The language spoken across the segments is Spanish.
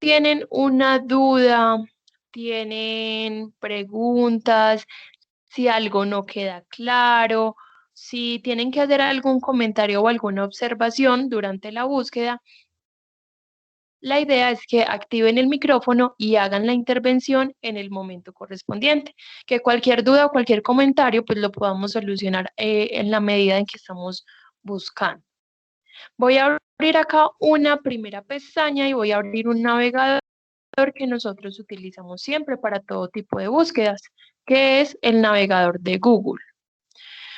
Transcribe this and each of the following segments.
tienen una duda, tienen preguntas, si algo no queda claro, si tienen que hacer algún comentario o alguna observación durante la búsqueda, la idea es que activen el micrófono y hagan la intervención en el momento correspondiente. Que cualquier duda o cualquier comentario, pues lo podamos solucionar en la medida en que estamos buscando. Voy a abrir acá una primera pestaña y voy a abrir un navegador que nosotros utilizamos siempre para todo tipo de búsquedas, que es el navegador de Google.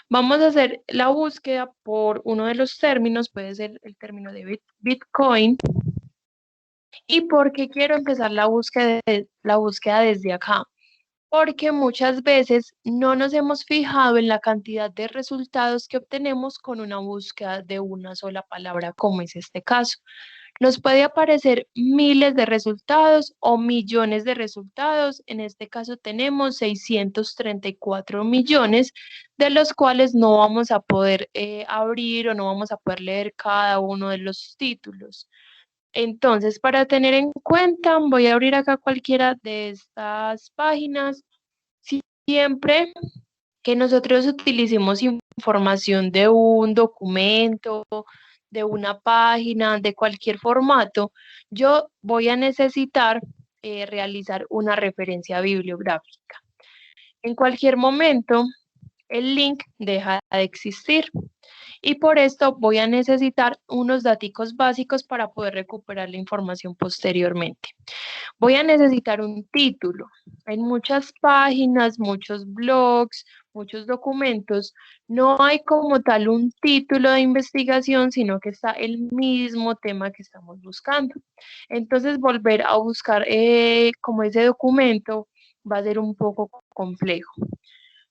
Vamos a hacer la búsqueda por uno de los términos, puede ser el término de Bitcoin. ¿Y por qué quiero empezar la búsqueda desde acá? Porque muchas veces no nos hemos fijado en la cantidad de resultados que obtenemos con una búsqueda de una sola palabra, como es este caso. Nos puede aparecer miles de resultados o millones de resultados. En este caso tenemos 634 millones, de los cuales no vamos a poder abrir o no vamos a poder leer cada uno de los títulos. Entonces, para tener en cuenta, voy a abrir acá cualquiera de estas páginas. Siempre que nosotros utilicemos información de un documento, de una página, de cualquier formato, yo voy a necesitar realizar una referencia bibliográfica. En cualquier momento, el link deja de existir. Y por esto voy a necesitar unos datos básicos para poder recuperar la información posteriormente. Voy a necesitar un título. En muchas páginas, muchos blogs, muchos documentos, no hay como tal un título de investigación, sino que está el mismo tema que estamos buscando. Entonces, volver a buscar como ese documento va a ser un poco complejo.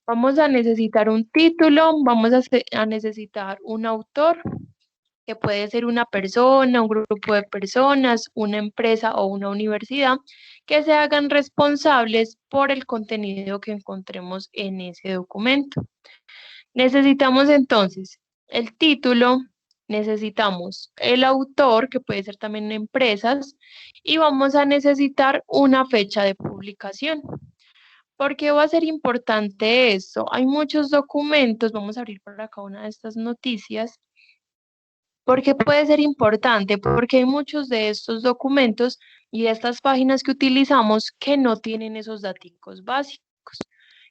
Vamos a necesitar un título, vamos a necesitar un autor, que puede ser una persona, un grupo de personas, una empresa o una universidad, que se hagan responsables por el contenido que encontremos en ese documento. Necesitamos entonces el título, necesitamos el autor, que puede ser también empresas, y vamos a necesitar una fecha de publicación. ¿Por qué va a ser importante esto? Hay muchos documentos, vamos a abrir por acá una de estas noticias. ¿Por qué puede ser importante? Porque hay muchos de estos documentos y de estas páginas que utilizamos que no tienen esos datos básicos,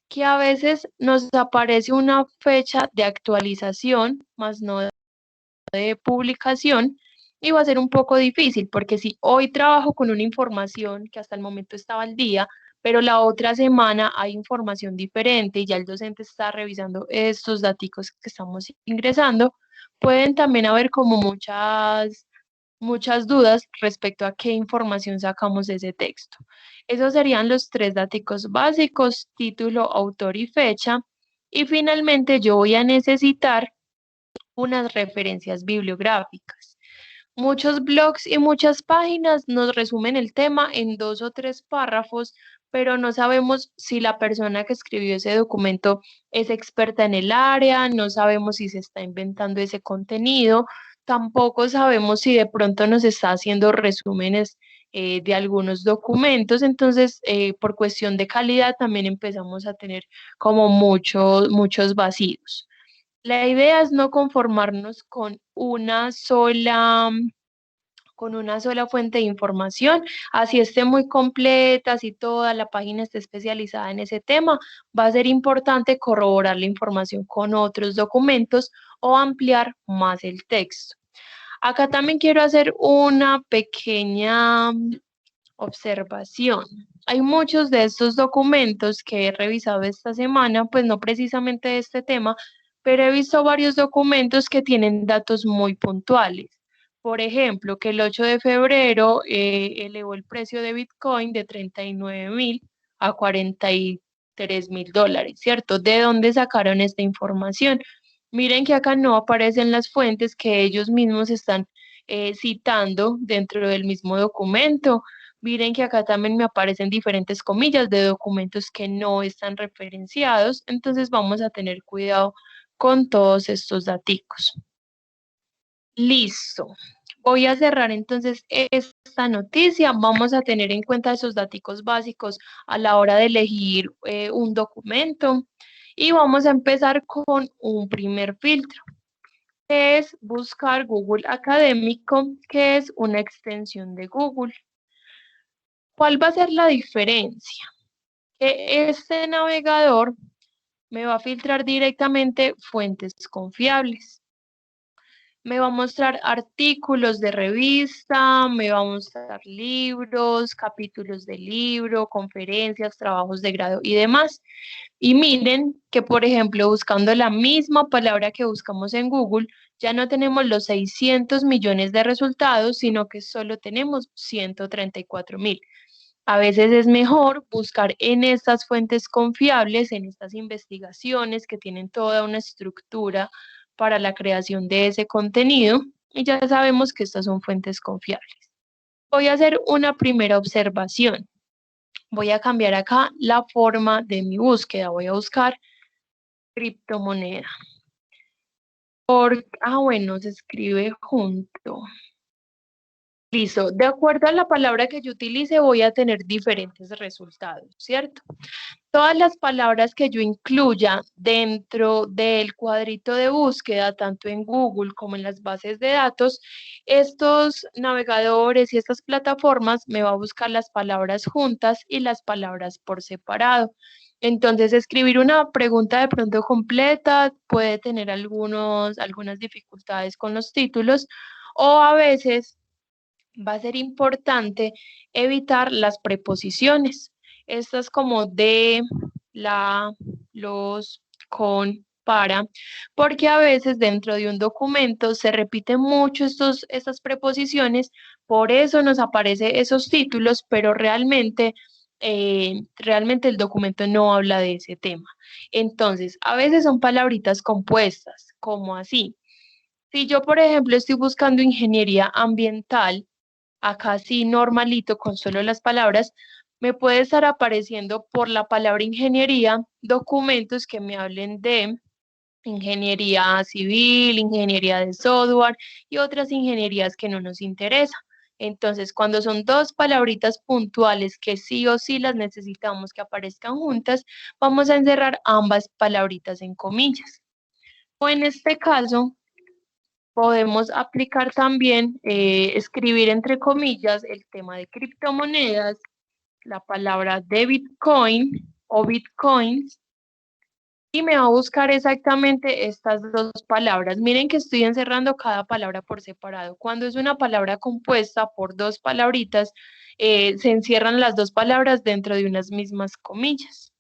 que a veces nos aparece una fecha de actualización, más no de publicación, y va a ser un poco difícil, porque si hoy trabajo con una información que hasta el momento estaba al día, pero la otra semana hay información diferente y ya el docente está revisando estos datos que estamos ingresando, pueden también haber como muchas dudas respecto a qué información sacamos de ese texto. Esos serían los tres datos básicos: título, autor y fecha. Y finalmente yo voy a necesitar unas referencias bibliográficas. Muchos blogs y muchas páginas nos resumen el tema en 2 o 3 párrafos, pero no sabemos si la persona que escribió ese documento es experta en el área, no sabemos si se está inventando ese contenido, tampoco sabemos si de pronto nos está haciendo resúmenes de algunos documentos. Entonces, por cuestión de calidad también empezamos a tener como muchos vacíos. La idea es no conformarnos con una sola fuente de información, así esté muy completa, si toda la página esté especializada en ese tema, va a ser importante corroborar la información con otros documentos o ampliar más el texto. Acá también quiero hacer una pequeña observación. Hay muchos de estos documentos que he revisado esta semana, pues no precisamente de este tema, pero he visto varios documentos que tienen datos muy puntuales. Por ejemplo, que el 8 de febrero elevó el precio de Bitcoin de 39.000 a 43.000 dólares, ¿cierto? ¿De dónde sacaron esta información? Miren que acá no aparecen las fuentes que ellos mismos están citando dentro del mismo documento. Miren que acá también me aparecen diferentes comillas de documentos que no están referenciados, entonces vamos a tener cuidado con todos estos datos. Listo. Voy a cerrar entonces esta noticia. Vamos a tener en cuenta esos datos básicos a la hora de elegir un documento. Y vamos a empezar con un primer filtro, que es buscar Google Académico, que es una extensión de Google. ¿Cuál va a ser la diferencia? Que este navegador me va a filtrar directamente fuentes confiables. Me va a mostrar artículos de revista, me va a mostrar libros, capítulos de libro, conferencias, trabajos de grado y demás. Y miren que, por ejemplo, buscando la misma palabra que buscamos en Google, ya no tenemos los 600 millones de resultados, sino que solo tenemos 134.000. A veces es mejor buscar en estas fuentes confiables, en estas investigaciones que tienen toda una estructura para la creación de ese contenido, y ya sabemos que estas son fuentes confiables. Voy a hacer una primera observación. Voy a cambiar acá la forma de mi búsqueda. Voy a buscar criptomoneda. Bueno, se escribe junto. Listo. De acuerdo a la palabra que yo utilice, voy a tener diferentes resultados, ¿cierto? Todas las palabras que yo incluya dentro del cuadrito de búsqueda, tanto en Google como en las bases de datos, estos navegadores y estas plataformas me va a buscar las palabras juntas y las palabras por separado. Entonces, escribir una pregunta de pronto completa puede tener algunas dificultades con los títulos, o a veces va a ser importante evitar las preposiciones. Estas como de, la, los, con, para, porque a veces dentro de un documento se repiten mucho estas preposiciones, por eso nos aparecen esos títulos, pero realmente el documento no habla de ese tema. Entonces, a veces son palabritas compuestas, como así. Si yo, por ejemplo, estoy buscando ingeniería ambiental, acá sí normalito con solo las palabras, me puede estar apareciendo por la palabra ingeniería documentos que me hablen de ingeniería civil, ingeniería de software y otras ingenierías que no nos interesan. Entonces, cuando son dos palabritas puntuales que sí o sí las necesitamos que aparezcan juntas, vamos a encerrar ambas palabritas en comillas. O en este caso, podemos aplicar también, escribir entre comillas el tema de criptomonedas, la palabra de Bitcoin o Bitcoins, y me va a buscar exactamente estas dos palabras. Miren que estoy encerrando cada palabra por separado. Cuando es una palabra compuesta por dos palabritas, se encierran las dos palabras dentro de unas mismas comillas.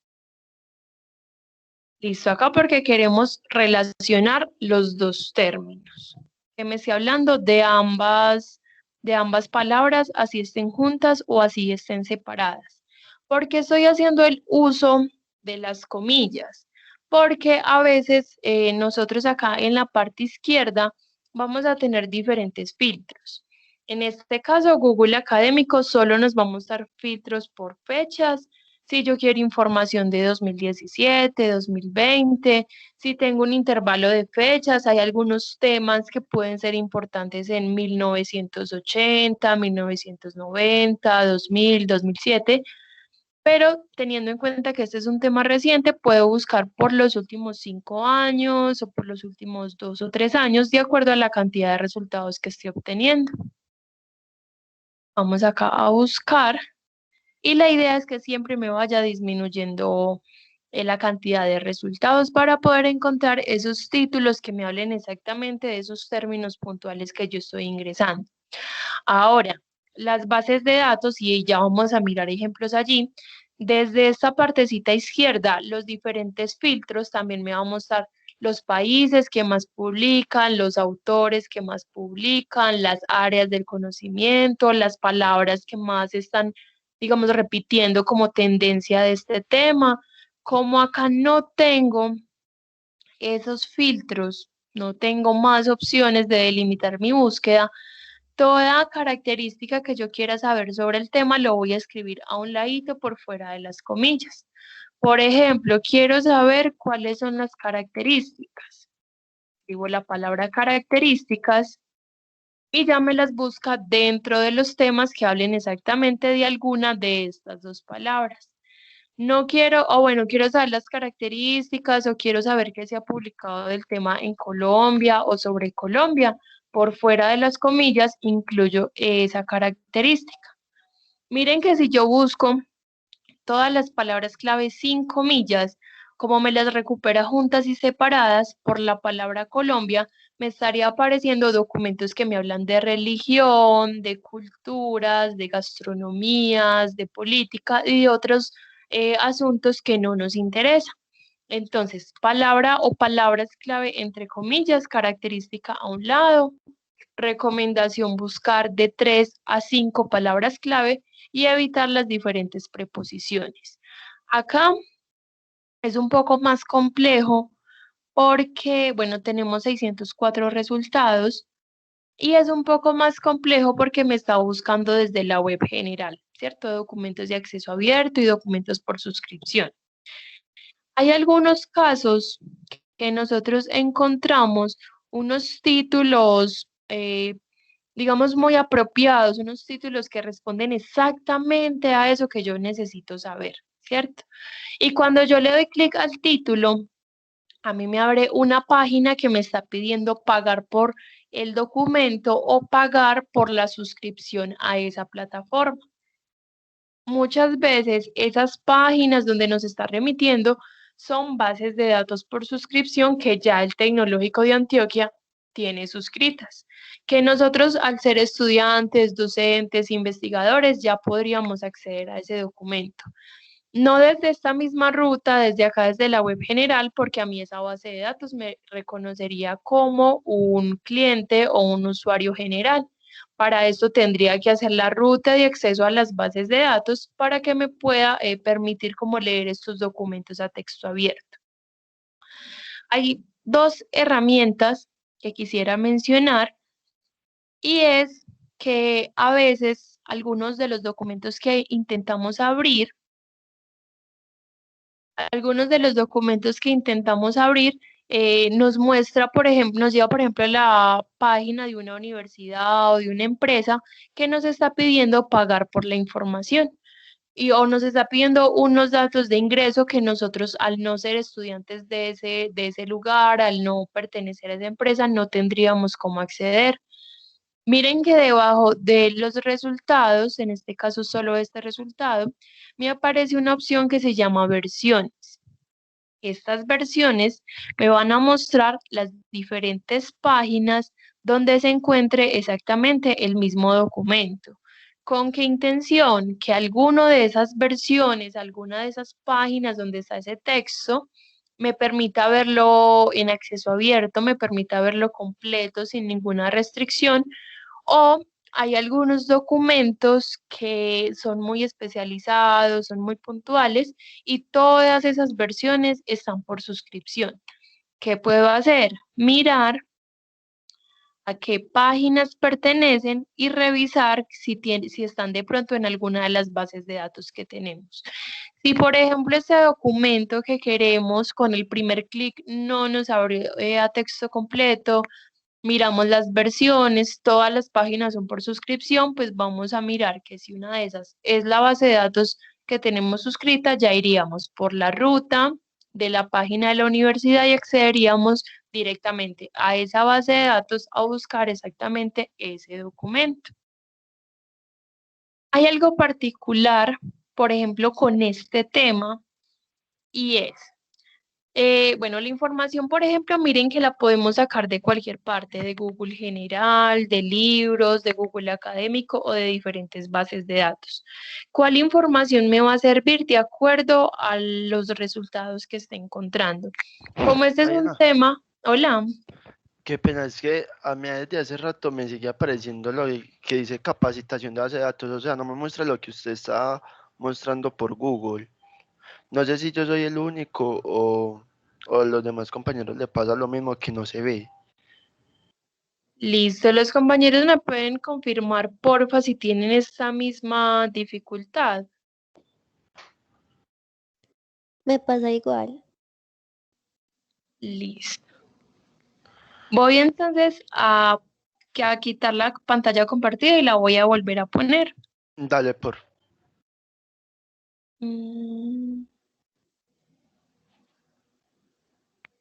Listo, acá porque queremos relacionar los dos términos. Que me esté hablando de ambas palabras, así estén juntas o así estén separadas. ¿Por qué estoy haciendo el uso de las comillas? Porque a veces nosotros acá en la parte izquierda vamos a tener diferentes filtros. En este caso, Google Académico solo nos va a mostrar filtros por fechas. Si yo quiero información de 2017, 2020, si tengo un intervalo de fechas, hay algunos temas que pueden ser importantes en 1980, 1990, 2000, 2007, pero teniendo en cuenta que este es un tema reciente, puedo buscar por los últimos 5 años o por los últimos 2 o 3 años, de acuerdo a la cantidad de resultados que estoy obteniendo. Vamos acá a buscar. Y la idea es que siempre me vaya disminuyendo la cantidad de resultados para poder encontrar esos títulos que me hablen exactamente de esos términos puntuales que yo estoy ingresando. Ahora, las bases de datos, y ya vamos a mirar ejemplos allí, desde esta partecita izquierda, los diferentes filtros también me va a mostrar los países que más publican, los autores que más publican, las áreas del conocimiento, las palabras que más están, digamos, repitiendo como tendencia de este tema. Como acá no tengo esos filtros, no tengo más opciones de delimitar mi búsqueda, toda característica que yo quiera saber sobre el tema lo voy a escribir a un ladito por fuera de las comillas. Por ejemplo, quiero saber cuáles son las características. Escribo la palabra características y ya me las busca dentro de los temas que hablen exactamente de alguna de estas dos palabras. No quiero, o bueno, quiero saber las características o quiero saber qué se ha publicado del tema en Colombia o sobre Colombia. Por fuera de las comillas, incluyo esa característica. Miren que si yo busco todas las palabras clave sin comillas, como me las recupera juntas y separadas por la palabra Colombia, me estaría apareciendo documentos que me hablan de religión, de culturas, de gastronomías, de política y de otros asuntos que no nos interesan. Entonces, palabra o palabras clave entre comillas, característica a un lado, recomendación buscar de 3 a 5 palabras clave y evitar las diferentes preposiciones. Acá es un poco más complejo porque, bueno, tenemos 604 resultados y es un poco más complejo porque me está buscando desde la web general, ¿cierto? Documentos de acceso abierto y documentos por suscripción. Hay algunos casos que nosotros encontramos unos títulos, digamos, muy apropiados, unos títulos que responden exactamente a eso que yo necesito saber, ¿cierto? Y cuando yo le doy clic al título, a mí me abre una página que me está pidiendo pagar por el documento o pagar por la suscripción a esa plataforma. Muchas veces esas páginas donde nos está remitiendo son bases de datos por suscripción que ya el Tecnológico de Antioquia tiene suscritas, que nosotros al ser estudiantes, docentes, investigadores ya podríamos acceder a ese documento. No desde esta misma ruta, desde acá, desde la web general, porque a mí esa base de datos me reconocería como un cliente o un usuario general. Para esto tendría que hacer la ruta de acceso a las bases de datos para que me pueda permitir como leer estos documentos a texto abierto. Hay dos herramientas que quisiera mencionar y es que a veces algunos de los documentos que intentamos abrir, nos muestra, por ejemplo, nos lleva, por ejemplo, a la página de una universidad o de una empresa que nos está pidiendo pagar por la información o nos está pidiendo unos datos de ingreso que nosotros, al no ser estudiantes de ese lugar, al no pertenecer a esa empresa, no tendríamos cómo acceder. Miren que debajo de los resultados, en este caso solo este resultado, me aparece una opción que se llama versiones. Estas versiones me van a mostrar las diferentes páginas donde se encuentre exactamente el mismo documento. ¿Con qué intención? Que alguno de esas versiones, alguna de esas páginas donde está ese texto, me permita verlo en acceso abierto, me permita verlo completo sin ninguna restricción, o hay algunos documentos que son muy especializados, son muy puntuales y todas esas versiones están por suscripción. ¿Qué puedo hacer? Mirar a qué páginas pertenecen y revisar si están de pronto en alguna de las bases de datos que tenemos. Si, por ejemplo, este documento que queremos con el primer clic no nos abre a texto completo, miramos las versiones, todas las páginas son por suscripción, pues vamos a mirar que si una de esas es la base de datos que tenemos suscrita, ya iríamos por la ruta de la página de la universidad y accederíamos directamente a esa base de datos a buscar exactamente ese documento. Hay algo particular, por ejemplo, con este tema y es bueno, la información, por ejemplo, miren que la podemos sacar de cualquier parte, de Google General, de libros, de Google Académico o de diferentes bases de datos. ¿Cuál información me va a servir de acuerdo a los resultados que esté encontrando? Como este es un Mariana, tema, hola, qué pena, es que a mí desde hace rato me sigue apareciendo que dice capacitación de base de datos, o sea, no me muestra lo que usted está mostrando por Google. No sé si yo soy el único o los demás compañeros le pasa lo mismo que no se ve. listo, los compañeros me pueden confirmar, porfa, si tienen esta misma dificultad. Me pasa igual. Listo. Voy entonces a que a quitar la pantalla compartida y la voy a volver a poner. Dale, por. Mm,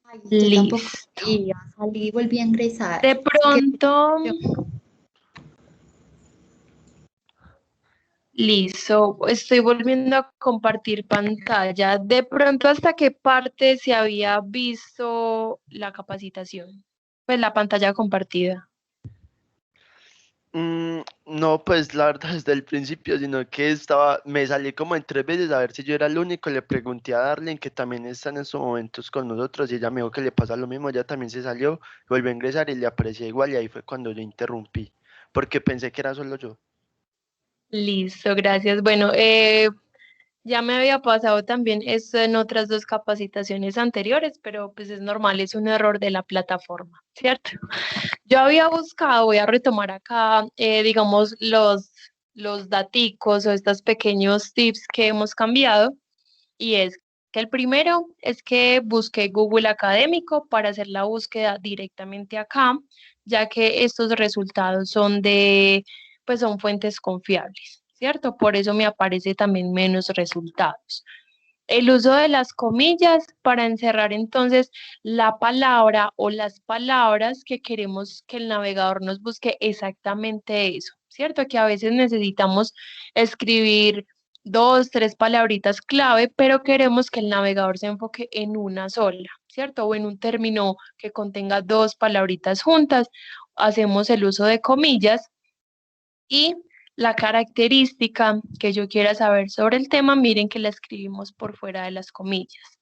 Ay, yo tampoco. Listo. Y salí y volví a ingresar. De Es que pronto, listo, estoy volviendo a compartir pantalla. De pronto, ¿hasta qué parte se había visto la capacitación? Pues la pantalla compartida. No, pues la verdad desde el principio, sino que me salí como en 3 veces a ver si yo era el único, le pregunté a Darlene que también está en estos momentos con nosotros y ella me dijo que le pasa lo mismo, ella también se salió, volvió a ingresar y le aparecía igual y ahí fue cuando yo interrumpí, porque pensé que era solo yo. Listo, gracias. Bueno, ya me había pasado también esto en otras dos capacitaciones anteriores, pero pues es normal, es un error de la plataforma, ¿cierto? Yo había buscado, voy a retomar acá, digamos, los daticos o estos pequeños tips que hemos cambiado, y es que el primero es que busqué Google Académico para hacer la búsqueda directamente acá, ya que estos resultados pues son fuentes confiables, ¿cierto? Por eso me aparece también menos resultados. El uso de las comillas para encerrar entonces la palabra o las palabras que queremos que el navegador nos busque exactamente eso, ¿cierto? Que a veces necesitamos escribir dos, tres palabritas clave, pero queremos que el navegador se enfoque en una sola, ¿cierto? O en un término que contenga dos palabritas juntas. Hacemos el uso de comillas y la característica que yo quiera saber sobre el tema, miren que la escribimos por fuera de las comillas.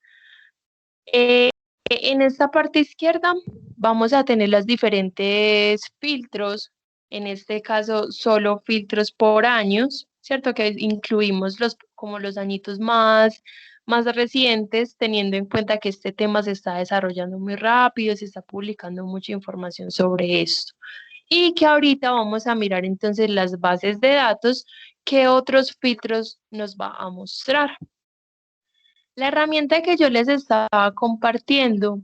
En esta parte izquierda vamos a tener los diferentes filtros, en este caso solo filtros por años, ¿cierto? Que incluimos como los añitos más recientes, teniendo en cuenta que este tema se está desarrollando muy rápido, se está publicando mucha información sobre esto. Y que ahorita vamos a mirar entonces las bases de datos, qué otros filtros nos va a mostrar. La herramienta que yo les estaba compartiendo,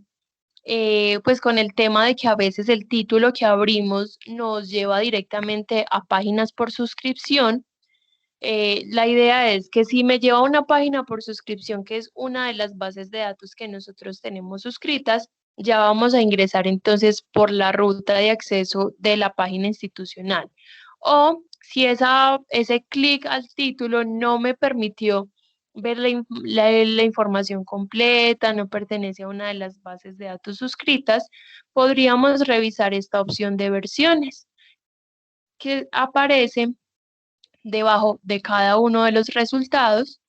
pues con el tema de que a veces el título que abrimos nos lleva directamente a páginas por suscripción, la idea es que si me lleva a una página por suscripción, que es una de las bases de datos que nosotros tenemos suscritas, ya vamos a ingresar entonces por la ruta de acceso de la página institucional. O si ese clic al título no me permitió ver la información completa, no pertenece a una de las bases de datos suscritas, podríamos revisar esta opción de versiones que aparece debajo de cada uno de los resultados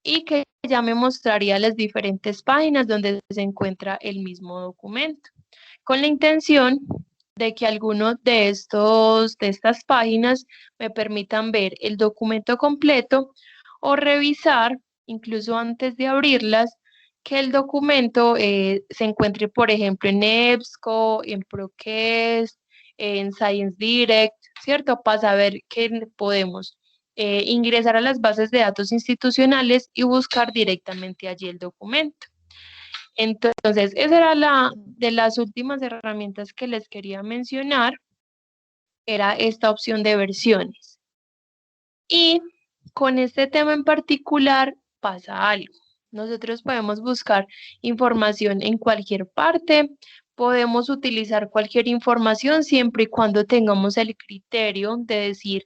y que ya me mostraría las diferentes páginas donde se encuentra el mismo documento, con la intención de que alguno de estas páginas me permitan ver el documento completo o revisar, incluso antes de abrirlas, que el documento se encuentre, por ejemplo, en EBSCO, en ProQuest, en Science Direct, ¿cierto? Para saber que podemos ingresar a las bases de datos institucionales y buscar directamente allí el documento. Entonces, esa era la de las últimas herramientas que les quería mencionar, era esta opción de versiones. Y con este tema en particular pasa algo. Nosotros podemos buscar información en cualquier parte, podemos utilizar cualquier información siempre y cuando tengamos el criterio de decir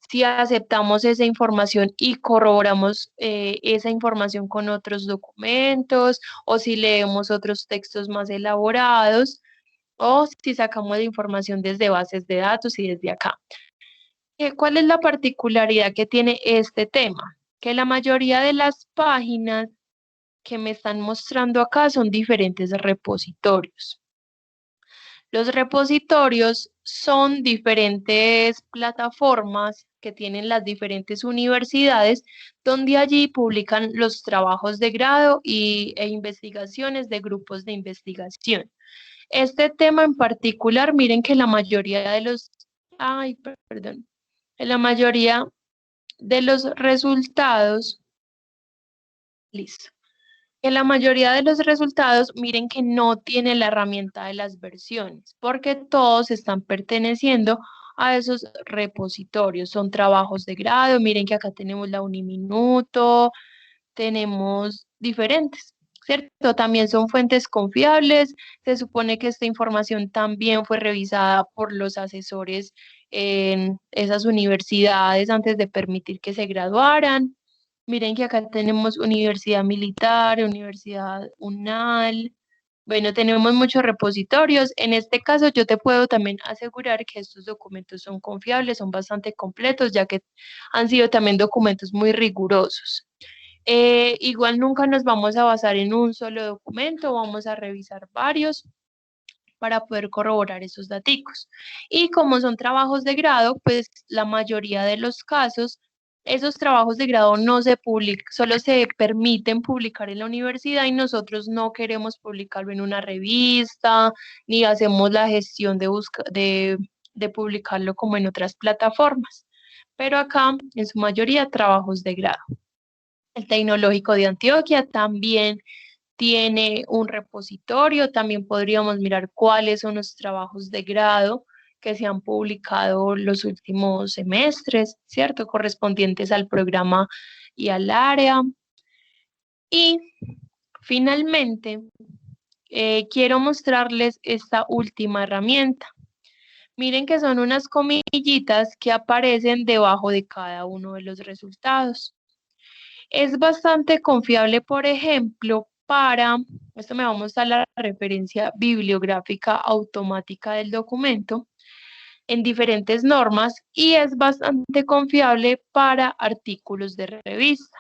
si aceptamos esa información y corroboramos esa información con otros documentos o si leemos otros textos más elaborados o si sacamos la información desde bases de datos y desde acá. ¿Cuál es la particularidad que tiene este tema? Que la mayoría de las páginas que me están mostrando acá son diferentes repositorios. Los repositorios son diferentes plataformas que tienen las diferentes universidades, donde allí publican los trabajos de grado e investigaciones de grupos de investigación. Este tema en particular, miren que la mayoría de perdón, la mayoría de los resultados, listo. que la mayoría de los resultados, miren que no tiene la herramienta de las versiones, porque todos están perteneciendo a esos repositorios. Son trabajos de grado, miren que acá tenemos la Uniminuto, tenemos diferentes, ¿cierto? También son fuentes confiables. Se supone que esta información también fue revisada por los asesores en esas universidades antes de permitir que se graduaran. Miren que acá tenemos Universidad Militar, Universidad UNAL. Bueno, tenemos muchos repositorios. En este caso, yo te puedo también asegurar que estos documentos son confiables, son bastante completos, ya que han sido también documentos muy rigurosos. Igual nunca nos vamos a basar en un solo documento, vamos a revisar varios para poder corroborar esos datos. Y como son trabajos de grado, pues la mayoría de los casos, esos trabajos de grado no se publican, solo se permiten publicar en la universidad y nosotros no queremos publicarlo en una revista, ni hacemos la gestión de publicarlo como en otras plataformas. Pero acá, en su mayoría, trabajos de grado. El Tecnológico de Antioquia también tiene un repositorio, también podríamos mirar cuáles son los trabajos de grado que se han publicado los últimos semestres, ¿cierto? Correspondientes al programa y al área. Y finalmente, quiero mostrarles esta última herramienta. Miren que son unas comillitas que aparecen debajo de cada uno de los resultados. Es bastante confiable, por ejemplo, esto me va a mostrar la referencia bibliográfica automática del documento en diferentes normas y es bastante confiable para artículos de revista,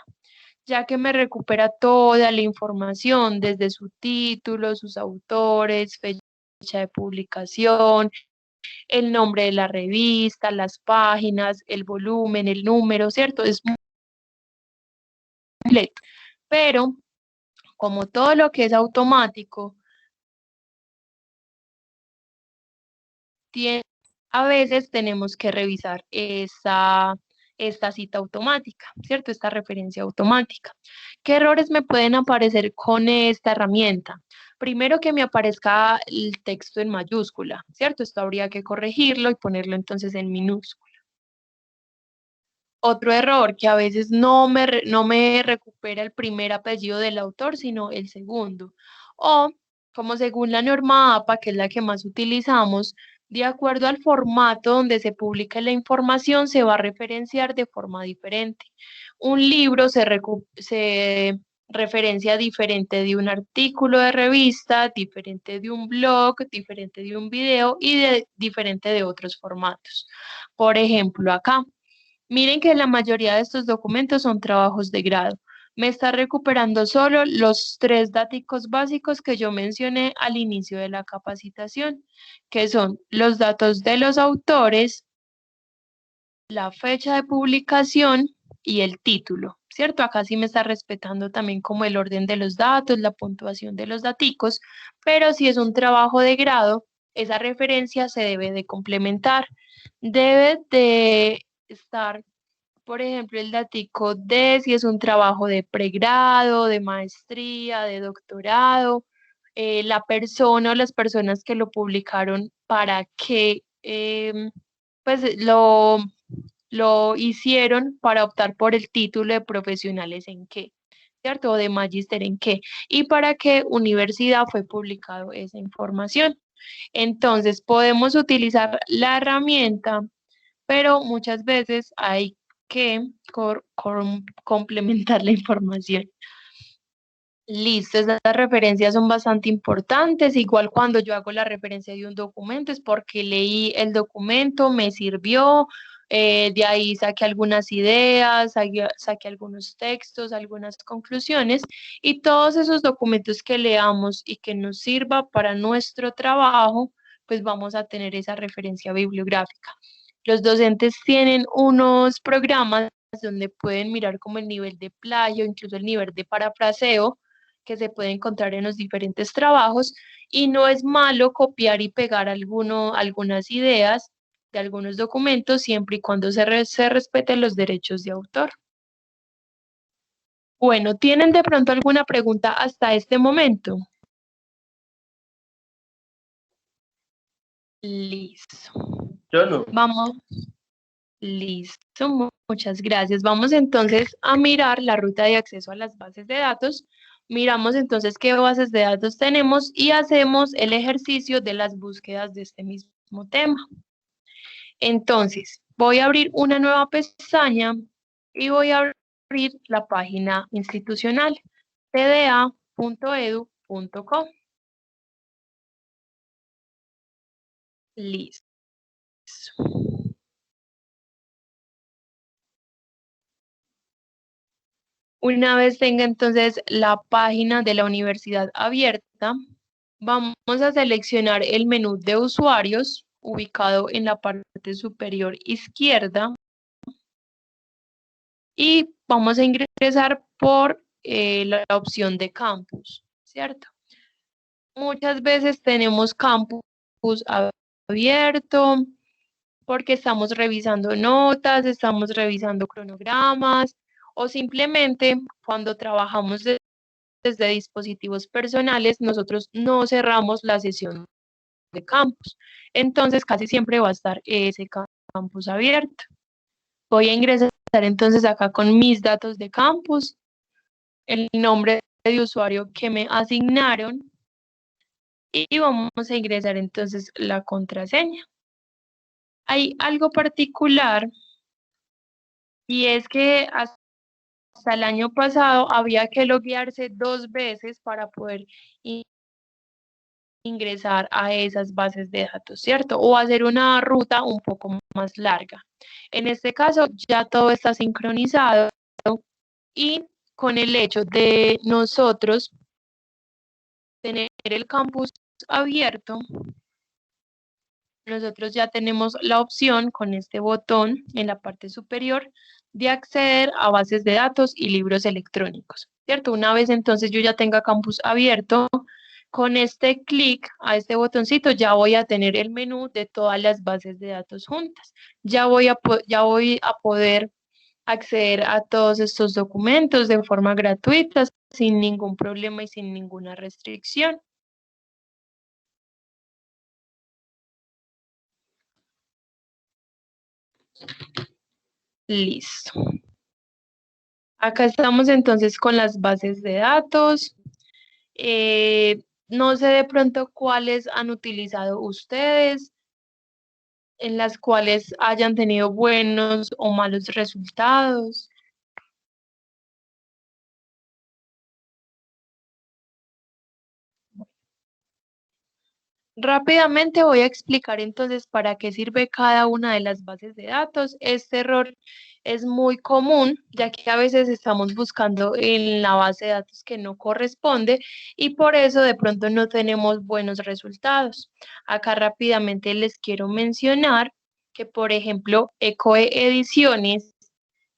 ya que me recupera toda la información desde su título, sus autores, fecha de publicación, el nombre de la revista, las páginas, el volumen, el número, ¿cierto? Es muy completo, pero como todo lo que es automático, a veces tenemos que revisar esta cita automática, ¿cierto? Esta referencia automática. ¿Qué errores me pueden aparecer con esta herramienta? Primero que me aparezca el texto en mayúscula, ¿cierto? Esto habría que corregirlo y ponerlo entonces en minúscula. Otro error, que a veces no me recupera el primer apellido del autor, sino el segundo. O, como según la norma APA, que es la que más utilizamos, de acuerdo al formato donde se publica la información, se va a referenciar de forma diferente. Un libro se referencia diferente de un artículo de revista, diferente de un blog, diferente de un video y diferente de otros formatos. Por ejemplo, acá. Miren que la mayoría de estos documentos son trabajos de grado. Me está recuperando solo los 3 datos básicos que yo mencioné al inicio de la capacitación, que son los datos de los autores, la fecha de publicación y el título, ¿cierto? Acá sí me está respetando también como el orden de los datos, la puntuación de los daticos, pero si es un trabajo de grado, esa referencia se debe de complementar. Debe de estar, por ejemplo, el datico de si es un trabajo de pregrado, de maestría, de doctorado, la persona o las personas que lo publicaron para que pues lo hicieron para optar por el título de profesionales en qué, ¿cierto? O de magíster en qué, y para qué universidad fue publicado esa información. Entonces, podemos utilizar la herramienta, pero muchas veces hay que complementar la información. Listo, esas referencias son bastante importantes. Igual cuando yo hago la referencia de un documento es porque leí el documento, me sirvió, de ahí saqué algunas ideas, saqué algunos textos, algunas conclusiones y todos esos documentos que leamos y que nos sirva para nuestro trabajo, pues vamos a tener esa referencia bibliográfica. Los docentes tienen unos programas donde pueden mirar como el nivel de plagio, incluso el nivel de parafraseo que se puede encontrar en los diferentes trabajos y no es malo copiar y pegar algunas ideas de algunos documentos siempre y cuando se respeten los derechos de autor. Bueno, ¿tienen de pronto alguna pregunta hasta este momento? Listo. Yo no. Vamos. Listo, muchas gracias. Vamos entonces a mirar la ruta de acceso a las bases de datos. Miramos entonces qué bases de datos tenemos y hacemos el ejercicio de las búsquedas de este mismo tema. Entonces, voy a abrir una nueva pestaña y voy a abrir la página institucional tda.edu.co. Listo. Una vez tenga entonces la página de la universidad abierta, vamos a seleccionar el menú de usuarios ubicado en la parte superior izquierda y vamos a ingresar por la opción de campus, ¿cierto? Muchas veces tenemos campus abierto porque estamos revisando notas, estamos revisando cronogramas o simplemente cuando trabajamos desde dispositivos personales, nosotros no cerramos la sesión de campus. Entonces, casi siempre va a estar ese campus abierto. Voy a ingresar entonces acá con mis datos de campus, el nombre de usuario que me asignaron y vamos a ingresar entonces la contraseña. Hay algo particular y es que hasta el año pasado había que loguearse 2 veces para poder ingresar a esas bases de datos, ¿cierto? O hacer una ruta un poco más larga. En este caso ya todo está sincronizado y con el hecho de nosotros tener el campus abierto, nosotros ya tenemos la opción con este botón en la parte superior de acceder a bases de datos y libros electrónicos, ¿cierto? Una vez entonces yo ya tenga campus abierto, con este clic a este botoncito ya voy a tener el menú de todas las bases de datos juntas. Ya voy a poder acceder a todos estos documentos de forma gratuita, sin ningún problema y sin ninguna restricción. Listo. Acá estamos entonces con las bases de datos. No sé de pronto cuáles han utilizado ustedes, en las cuales hayan tenido buenos o malos resultados. Rápidamente voy a explicar entonces para qué sirve cada una de las bases de datos. Este error es muy común, ya que a veces estamos buscando en la base de datos que no corresponde y por eso de pronto no tenemos buenos resultados. Acá rápidamente les quiero mencionar que, por ejemplo, ECOE Ediciones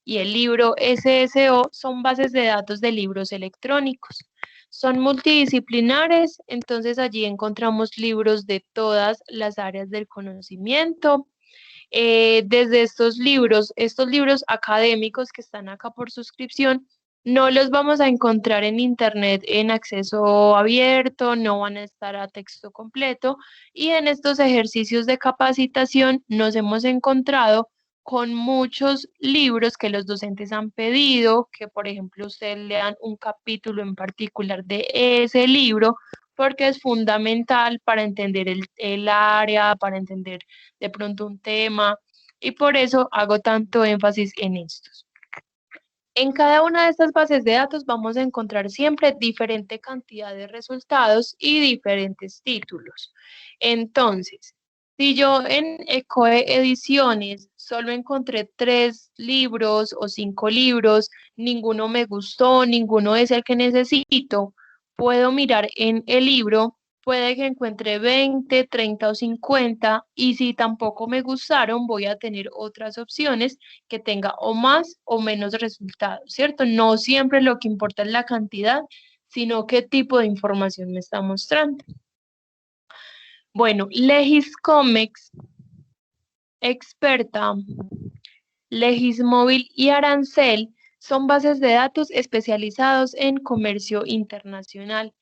y el libro SSO son bases de datos de libros electrónicos. Son multidisciplinares, entonces allí encontramos libros de todas las áreas del conocimiento. Desde estos libros académicos que están acá por suscripción, no los vamos a encontrar en internet en acceso abierto, no van a estar a texto completo y en estos ejercicios de capacitación nos hemos encontrado con muchos libros que los docentes han pedido, que por ejemplo ustedes lean un capítulo en particular de ese libro, porque es fundamental para entender el área, para entender de pronto un tema, y por eso hago tanto énfasis en estos. En cada una de estas bases de datos vamos a encontrar siempre diferente cantidad de resultados y diferentes títulos. Entonces, si yo en ECOE Ediciones solo encontré 3 libros o 5 libros, ninguno me gustó, ninguno es el que necesito, puedo mirar en el libro, puede que encuentre 20, 30 o 50 y si tampoco me gustaron voy a tener otras opciones que tenga o más o menos resultados, ¿cierto? No siempre lo que importa es la cantidad, sino qué tipo de información me está mostrando. Bueno, Legiscomex, Experta, Legismóvil y Arancel Son bases de datos especializados en comercio internacional.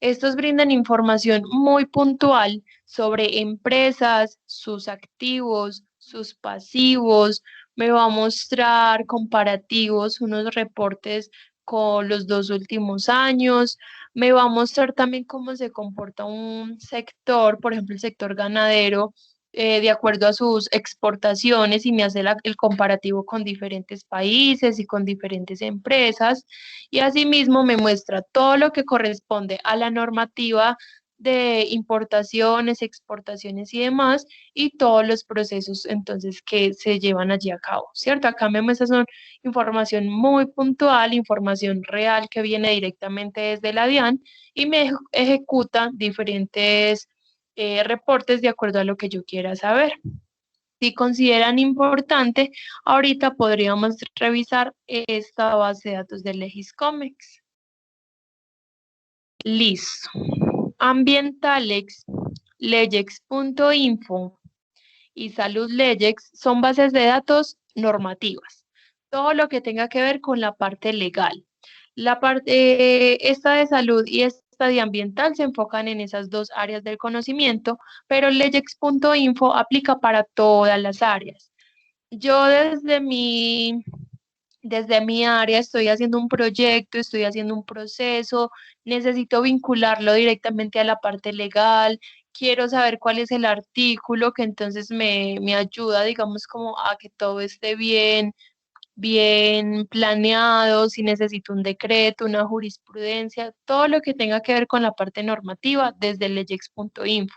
Estos brindan información muy puntual sobre empresas, sus activos, sus pasivos. Me va a mostrar comparativos, unos reportes con los 2 últimos años. Me va a mostrar también cómo se comporta un sector, por ejemplo, el sector ganadero, de acuerdo a sus exportaciones y me hace el comparativo con diferentes países y con diferentes empresas. Y asimismo me muestra todo lo que corresponde a la normativa de importaciones, exportaciones y demás, y todos los procesos entonces que se llevan allí a cabo, ¿cierto? Acá me muestra son información muy puntual, información real que viene directamente desde la DIAN y me ejecuta diferentes reportes de acuerdo a lo que yo quiera saber. Si consideran importante, ahorita podríamos revisar esta base de datos de Legiscomex. Listo. Ambientalex, legex.info y SaludLegex son bases de datos normativas. Todo lo que tenga que ver con la parte legal. La parte, esta de salud y esta de ambiental se enfocan en esas dos áreas del conocimiento, pero legex.info aplica para todas las áreas. Yo desde mi área estoy haciendo un proyecto, estoy haciendo un proceso, necesito vincularlo directamente a la parte legal, quiero saber cuál es el artículo que entonces me ayuda, digamos, como a que todo esté bien planeado, si necesito un decreto, una jurisprudencia, todo lo que tenga que ver con la parte normativa desde legex.info,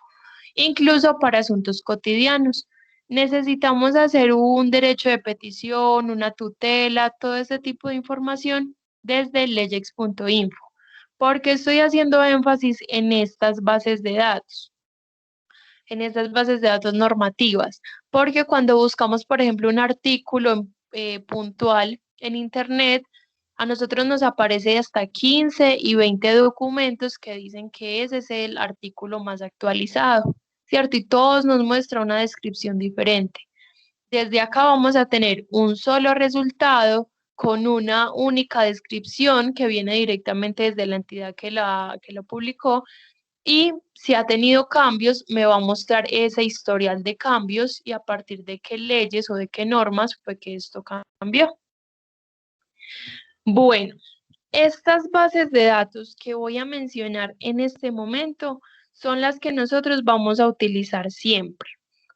incluso para asuntos cotidianos. Necesitamos hacer un derecho de petición, una tutela, todo ese tipo de información desde legex.info. ¿Por qué estoy haciendo énfasis en estas bases de datos? En estas bases de datos normativas, porque cuando buscamos, por ejemplo, un artículo puntual en Internet, a nosotros nos aparece hasta 15 y 20 documentos que dicen que ese es el artículo más actualizado, ¿cierto? Y todos nos muestra una descripción diferente. Desde acá vamos a tener un solo resultado con una única descripción que viene directamente desde la entidad que lo publicó, y si ha tenido cambios, me va a mostrar ese historial de cambios y a partir de qué leyes o de qué normas fue que esto cambió. Bueno, estas bases de datos que voy a mencionar en este momento son las que nosotros vamos a utilizar siempre,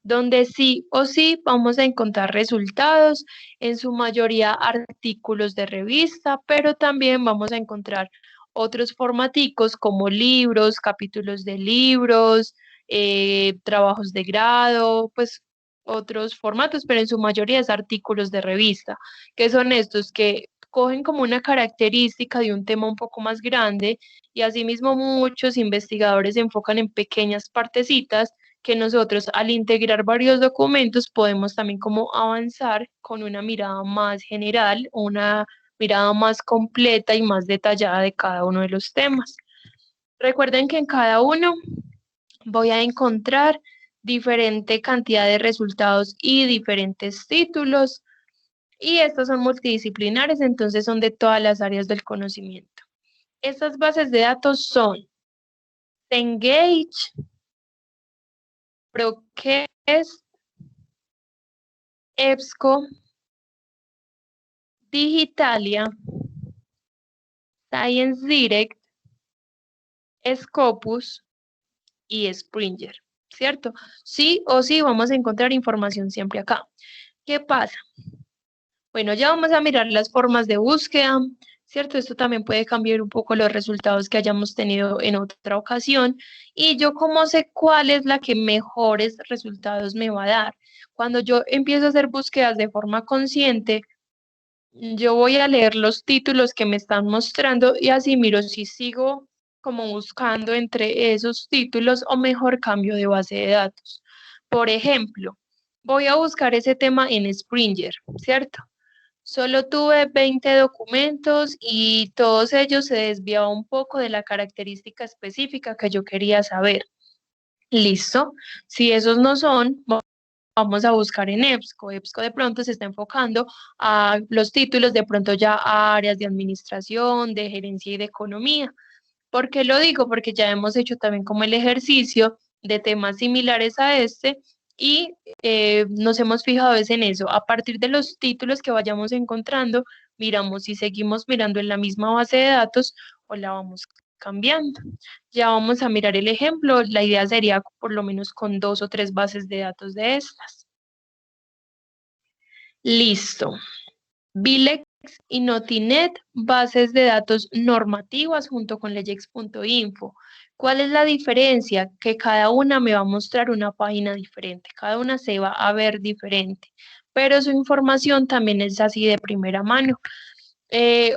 donde sí o sí vamos a encontrar resultados, en su mayoría artículos de revista, pero también vamos a encontrar otros formaticos como libros, capítulos de libros, trabajos de grado, pues otros formatos, pero en su mayoría es artículos de revista, que son estos que cogen como una característica de un tema un poco más grande y asimismo muchos investigadores se enfocan en pequeñas partecitas que nosotros al integrar varios documentos podemos también como avanzar con una mirada más general, una mirada más completa y más detallada de cada uno de los temas. Recuerden que en cada uno voy a encontrar diferente cantidad de resultados y diferentes títulos. Y estos son multidisciplinares, entonces son de todas las áreas del conocimiento. Estas bases de datos son Cengage, Proquest, EBSCO, Digitalia, Science Direct, Scopus y Springer, ¿cierto? Sí o sí vamos a encontrar información siempre acá. ¿Qué pasa? Bueno, ya vamos a mirar las formas de búsqueda, ¿cierto? Esto también puede cambiar un poco los resultados que hayamos tenido en otra ocasión. Y yo cómo sé cuál es la que mejores resultados me va a dar. Cuando yo empiezo a hacer búsquedas de forma consciente, yo voy a leer los títulos que me están mostrando y así miro si sigo como buscando entre esos títulos o mejor cambio de base de datos. Por ejemplo, voy a buscar ese tema en Springer, ¿cierto? Solo tuve 20 documentos y todos ellos se desviaban un poco de la característica específica que yo quería saber. Listo. Si esos no son, vamos a buscar en EBSCO. EBSCO de pronto se está enfocando a los títulos, de pronto ya a áreas de administración, de gerencia y de economía. ¿Por qué lo digo? Porque ya hemos hecho también como el ejercicio de temas similares a este y nos hemos fijado es en eso. A partir de los títulos que vayamos encontrando, miramos si seguimos mirando en la misma base de datos o la vamos cambiando. Ya vamos a mirar el ejemplo. La idea sería por lo menos con 2 o 3 bases de datos de estas. Listo. Bilex y Notinet, bases de datos normativas junto con leyex.info. ¿Cuál es la diferencia? Que cada una me va a mostrar una página diferente, cada una se va a ver diferente, pero su información también es así de primera mano.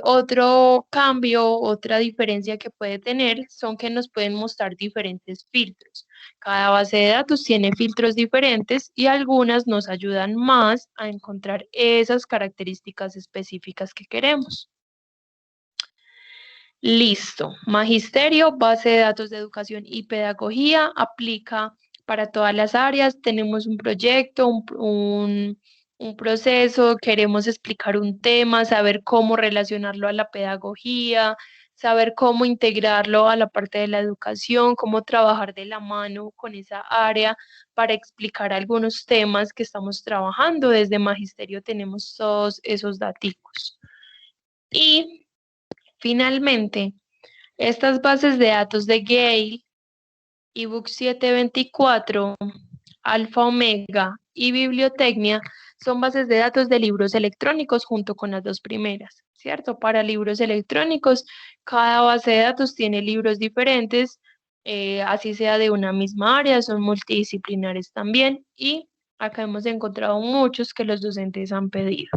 Otro cambio, otra diferencia que puede tener son que nos pueden mostrar diferentes filtros. Cada base de datos tiene filtros diferentes y algunas nos ayudan más a encontrar esas características específicas que queremos. Listo. Magisterio, base de datos de educación y pedagogía, aplica para todas las áreas. Tenemos un proyecto, un proceso, queremos explicar un tema, saber cómo relacionarlo a la pedagogía, saber cómo integrarlo a la parte de la educación, cómo trabajar de la mano con esa área para explicar algunos temas que estamos trabajando. Desde Magisterio tenemos todos esos datos. Y finalmente, estas bases de datos de Gale, ebook 724, Alfa Omega y Bibliotecnia son bases de datos de libros electrónicos junto con las dos primeras, ¿cierto? Para libros electrónicos, cada base de datos tiene libros diferentes, así sea de una misma área, son multidisciplinares también y acá hemos encontrado muchos que los docentes han pedido.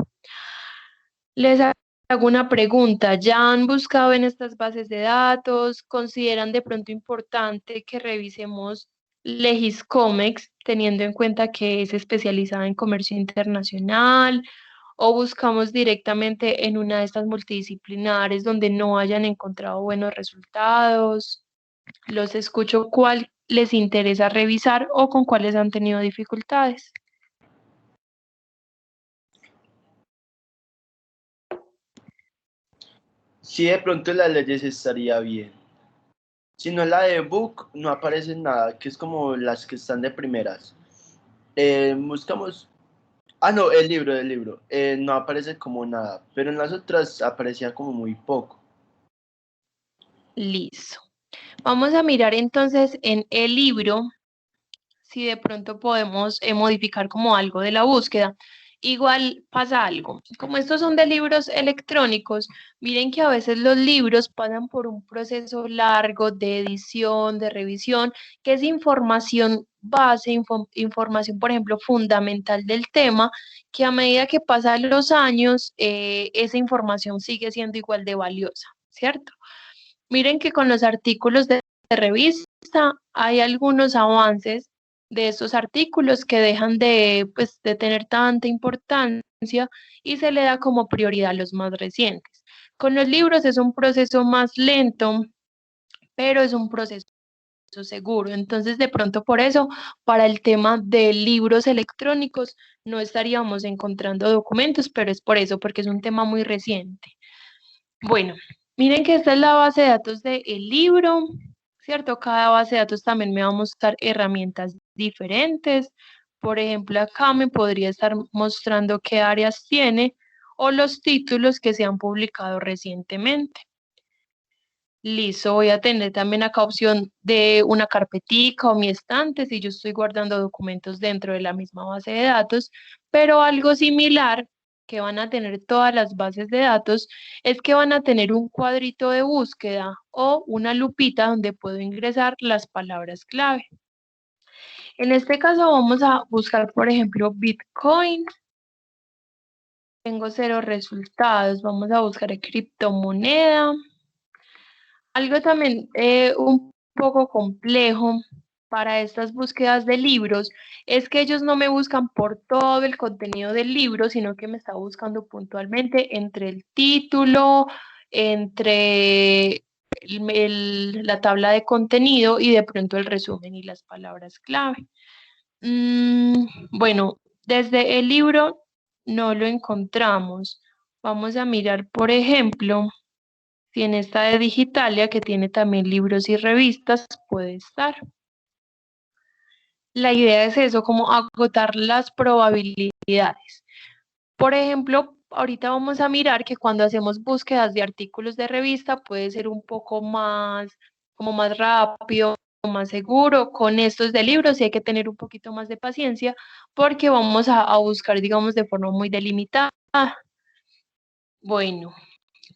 Les hago una pregunta, ¿ya han buscado en estas bases de datos? ¿Consideran de pronto importante que revisemos Legiscomex, teniendo en cuenta que es especializada en comercio internacional? ¿O buscamos directamente en una de estas multidisciplinares donde no hayan encontrado buenos resultados? Los escucho cuál les interesa revisar o con cuáles han tenido dificultades. Si de pronto las leyes estaría bien. Si no la de Book, no aparece nada, que es como las que están de primeras. Buscamos... Ah, no, el libro. No aparece como nada, pero en las otras aparecía como muy poco. Listo. Vamos a mirar entonces en el libro si de pronto podemos modificar como algo de la búsqueda. Igual pasa algo. Como estos son de libros electrónicos, miren que a veces los libros pasan por un proceso largo de edición, de revisión, que es información base, información, por ejemplo, fundamental del tema, que a medida que pasan los años, esa información sigue siendo igual de valiosa, ¿cierto? Miren que con los artículos de revista hay algunos avances de estos artículos que dejan pues, de tener tanta importancia y se le da como prioridad a los más recientes. Con los libros es un proceso más lento, pero es un proceso seguro. Entonces, de pronto por eso, para el tema de libros electrónicos, no estaríamos encontrando documentos, pero es por eso, porque es un tema muy reciente. Bueno, miren que esta es la base de datos del libro, ¿cierto? Cada base de datos también me va a mostrar herramientas diferentes. Por ejemplo, acá me podría estar mostrando qué áreas tiene o los títulos que se han publicado recientemente. Listo, voy a tener también acá opción de una carpetica o mi estante si yo estoy guardando documentos dentro de la misma base de datos, pero algo similar que van a tener todas las bases de datos es que van a tener un cuadrito de búsqueda o una lupita donde puedo ingresar las palabras clave. En este caso vamos a buscar, por ejemplo, Bitcoin. Tengo 0 resultados. Vamos a buscar criptomoneda. Algo también un poco complejo para estas búsquedas de libros es que ellos no me buscan por todo el contenido del libro, sino que me está buscando puntualmente entre el título, entre la tabla de contenido y de pronto el resumen y las palabras clave. Bueno, desde el libro no lo encontramos. Vamos a mirar, por ejemplo, si en esta de Digitalia, que tiene también libros y revistas, puede estar. La idea es eso, como agotar las probabilidades. Por ejemplo, ahorita vamos a mirar que cuando hacemos búsquedas de artículos de revista puede ser un poco más, como más rápido, más seguro. Con estos de libros sí hay que tener un poquito más de paciencia porque vamos a buscar, digamos, de forma muy delimitada. Bueno,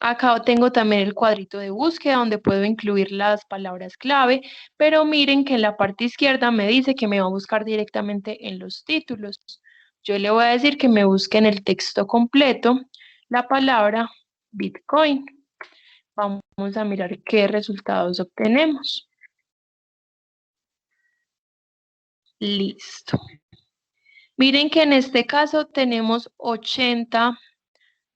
acá tengo también el cuadrito de búsqueda donde puedo incluir las palabras clave, pero miren que en la parte izquierda me dice que me va a buscar directamente en los títulos. Yo le voy a decir que me busque en el texto completo la palabra Bitcoin. Vamos a mirar qué resultados obtenemos. Listo. Miren que en este caso tenemos 80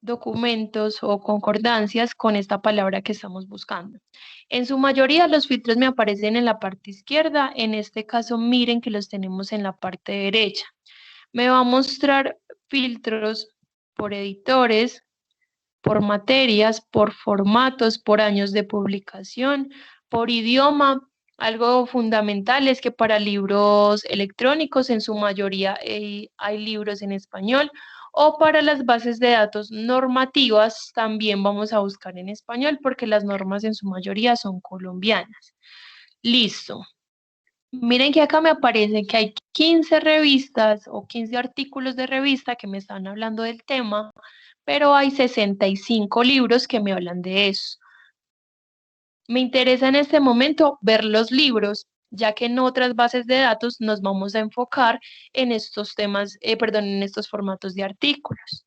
documentos o concordancias con esta palabra que estamos buscando. En su mayoría los filtros me aparecen en la parte izquierda, en este caso miren que los tenemos en la parte derecha. Me va a mostrar filtros por editores, por materias, por formatos, por años de publicación, por idioma. Algo fundamental es que para libros electrónicos en su mayoría hay libros en español o para las bases de datos normativas también vamos a buscar en español porque las normas en su mayoría son colombianas. Listo. Miren que acá me aparece que hay 15 revistas o 15 artículos de revista que me están hablando del tema, pero hay 65 libros que me hablan de eso. Me interesa en este momento ver los libros, ya que en otras bases de datos nos vamos a enfocar en estos temas, en estos formatos de artículos.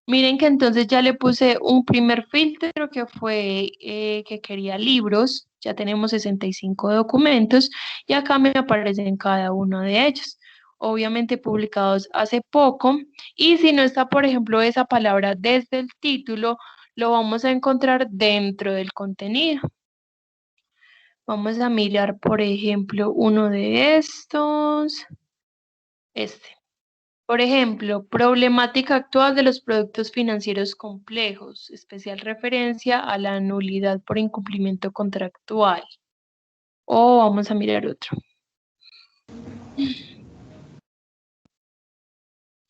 Miren que entonces ya le puse un primer filtro que fue que quería libros, ya tenemos 65 documentos y acá me aparecen cada uno de ellos, obviamente publicados hace poco, y si no está, por ejemplo, esa palabra desde el título, lo vamos a encontrar dentro del contenido. Vamos a mirar, por ejemplo, uno de estos, este. Por ejemplo, problemática actual de los productos financieros complejos, especial referencia a la nulidad por incumplimiento contractual. O vamos a mirar otro.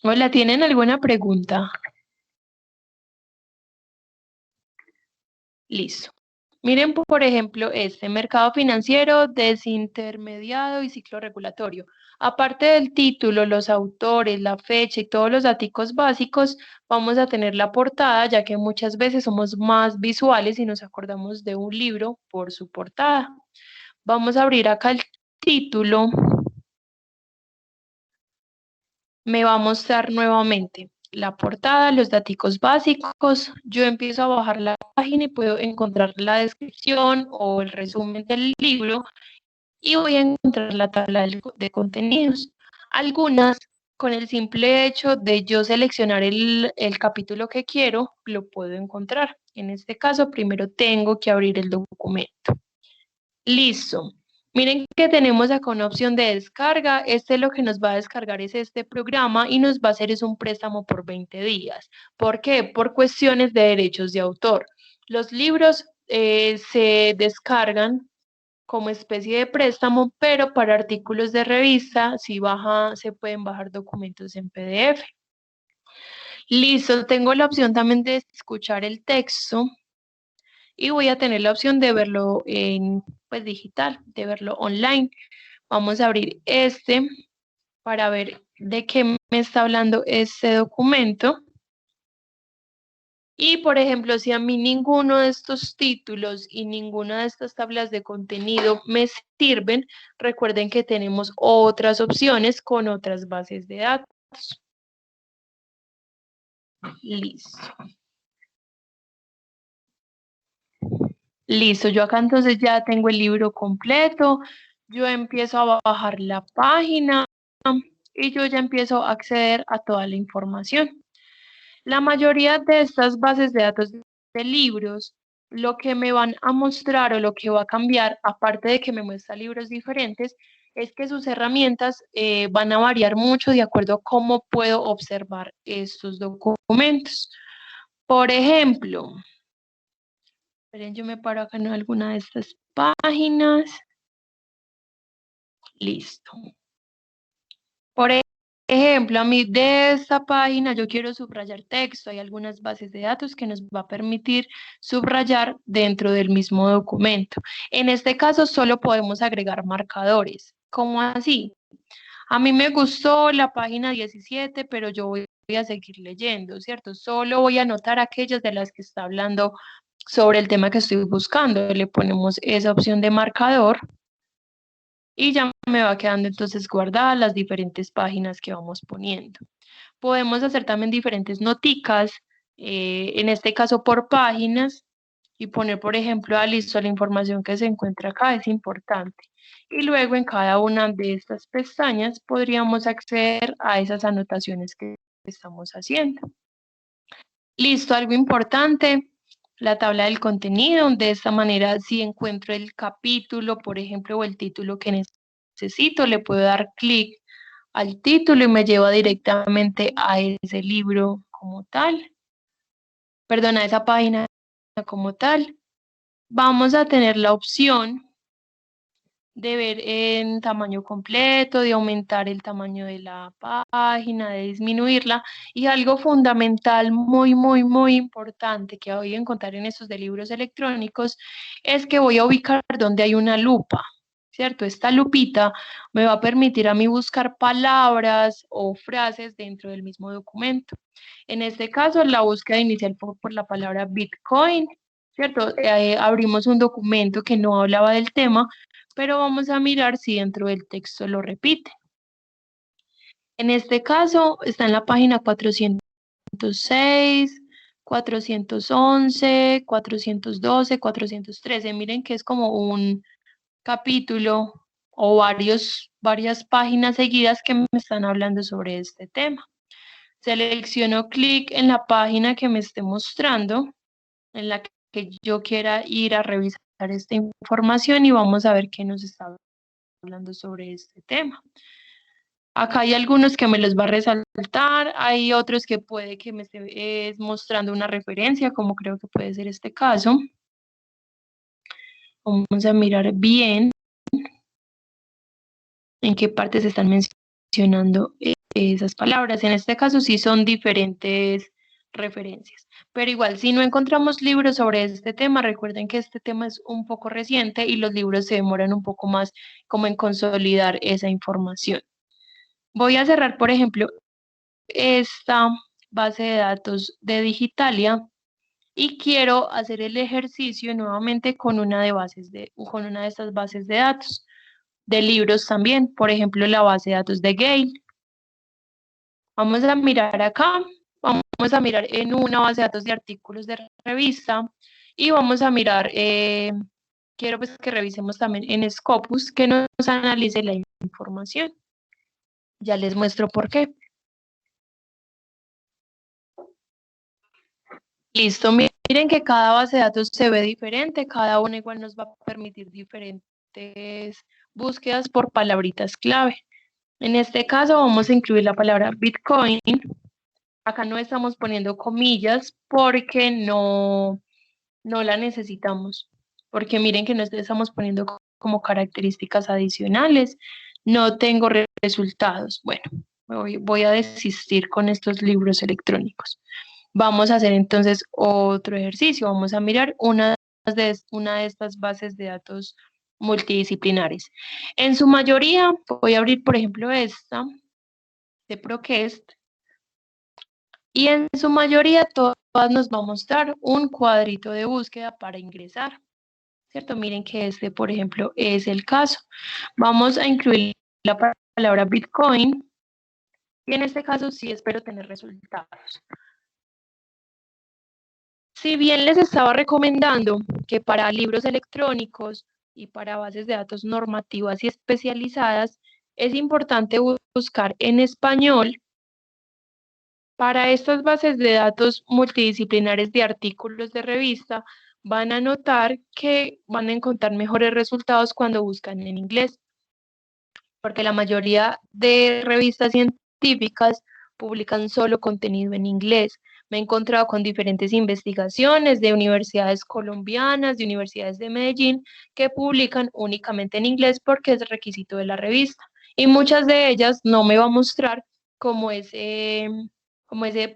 Hola, ¿tienen alguna pregunta? Listo. Miren, por ejemplo, este mercado financiero desintermediado y ciclo regulatorio. Aparte del título, los autores, la fecha y todos los datos básicos, vamos a tener la portada, ya que muchas veces somos más visuales y nos acordamos de un libro por su portada. Vamos a abrir acá el título. Me va a mostrar nuevamente la portada, los datos básicos. Yo empiezo a bajar la página y puedo encontrar la descripción o el resumen del libro y voy a encontrar la tabla de contenidos. Algunas, con el simple hecho de yo seleccionar el capítulo que quiero, lo puedo encontrar. En este caso, primero tengo que abrir el documento. Listo. Miren que tenemos acá una opción de descarga. Este lo que nos va a descargar es este programa y nos va a hacer es un préstamo por 20 días. ¿Por qué? Por cuestiones de derechos de autor. Los libros se descargan como especie de préstamo, pero para artículos de revista se pueden bajar documentos en PDF. Listo, tengo la opción también de escuchar el texto y voy a tener la opción de verlo en digital, de verlo online. Vamos a abrir este para ver de qué me está hablando este documento. Y, por ejemplo, si a mí ninguno de estos títulos y ninguna de estas tablas de contenido me sirven, recuerden que tenemos otras opciones con otras bases de datos. Listo. Listo, yo acá entonces ya tengo el libro completo, yo empiezo a bajar la página y yo ya empiezo a acceder a toda la información. La mayoría de estas bases de datos de libros, lo que me van a mostrar o lo que va a cambiar, aparte de que me muestra libros diferentes, es que sus herramientas van a variar mucho de acuerdo a cómo puedo observar estos documentos. Por ejemplo, esperen, yo me paro acá en alguna de estas páginas. Listo. Por ejemplo, a mí de esta página yo quiero subrayar texto. Hay algunas bases de datos que nos va a permitir subrayar dentro del mismo documento. En este caso solo podemos agregar marcadores. ¿Cómo así? A mí me gustó la página 17, pero yo voy a seguir leyendo, ¿cierto? Solo voy a anotar aquellas de las que está hablando sobre el tema que estoy buscando. Le ponemos esa opción de marcador y ya me va quedando entonces guardadas las diferentes páginas que vamos poniendo. Podemos hacer también diferentes noticas, en este caso por páginas, y poner, por ejemplo, listo, la información que se encuentra acá es importante. Y luego en cada una de estas pestañas podríamos acceder a esas anotaciones que estamos haciendo. Listo, algo importante, la tabla del contenido. De esta manera, si encuentro el capítulo, por ejemplo, o el título que necesito, le puedo dar clic al título y me lleva directamente a ese libro como tal. Perdón, a esa página como tal. Vamos a tener la opción de ver en tamaño completo, de aumentar el tamaño de la página, de disminuirla. Y algo fundamental, muy importante que voy a encontrar en estos de libros electrónicos es que voy a ubicar donde hay una lupa, ¿cierto? Esta lupita me va a permitir a mí buscar palabras o frases dentro del mismo documento. En este caso, la búsqueda inicial por la palabra Bitcoin, ¿cierto? Abrimos un documento que no hablaba del tema, pero vamos a mirar si dentro del texto lo repite. En este caso está en la página 406, 411, 412, 413. Miren que es como un capítulo o varias páginas seguidas que me están hablando sobre este tema. Selecciono clic en la página que me esté mostrando, en la que yo quiera ir a revisar esta información y vamos a ver qué nos está hablando sobre este tema. Acá hay algunos que me los va a resaltar, hay otros que puede que me esté mostrando una referencia, como creo que puede ser este caso. Vamos a mirar bien en qué partes están mencionando esas palabras. En este caso sí son diferentes referencias. Pero igual, si no encontramos libros sobre este tema, recuerden que este tema es un poco reciente y los libros se demoran un poco más como en consolidar esa información. Voy a cerrar, por ejemplo, esta base de datos de Digitalia y quiero hacer el ejercicio nuevamente con una de estas bases de datos, de libros también, por ejemplo, la base de datos de Gale. Vamos a mirar acá, vamos a mirar en una base de datos de artículos de revista y vamos a mirar, quiero pues que revisemos también en Scopus, que nos analice la información. Ya les muestro por qué. Listo, miren que cada base de datos se ve diferente, cada una igual nos va a permitir diferentes búsquedas por palabritas clave. En este caso vamos a incluir la palabra Bitcoin. Acá no estamos poniendo comillas porque no la necesitamos. Porque miren que no estamos poniendo como características adicionales. No tengo resultados. Bueno, voy a desistir con estos libros electrónicos. Vamos a hacer entonces otro ejercicio. Vamos a mirar una de estas bases de datos multidisciplinares. En su mayoría, voy a abrir, por ejemplo, esta de ProQuest. Y en su mayoría, todas nos va a mostrar un cuadrito de búsqueda para ingresar. ¿Cierto? Miren que este, por ejemplo, es el caso. Vamos a incluir la palabra Bitcoin. Y en este caso sí espero tener resultados. Si bien les estaba recomendando que para libros electrónicos y para bases de datos normativas y especializadas, es importante buscar en español. Para estas bases de datos multidisciplinares de artículos de revista, van a notar que van a encontrar mejores resultados cuando buscan en inglés. porque la mayoría de revistas científicas publican solo contenido en inglés. Me he encontrado con diferentes investigaciones de universidades colombianas, de universidades de Medellín, que publican únicamente en inglés porque es requisito de la revista. Y muchas de ellas no me va a mostrar como ese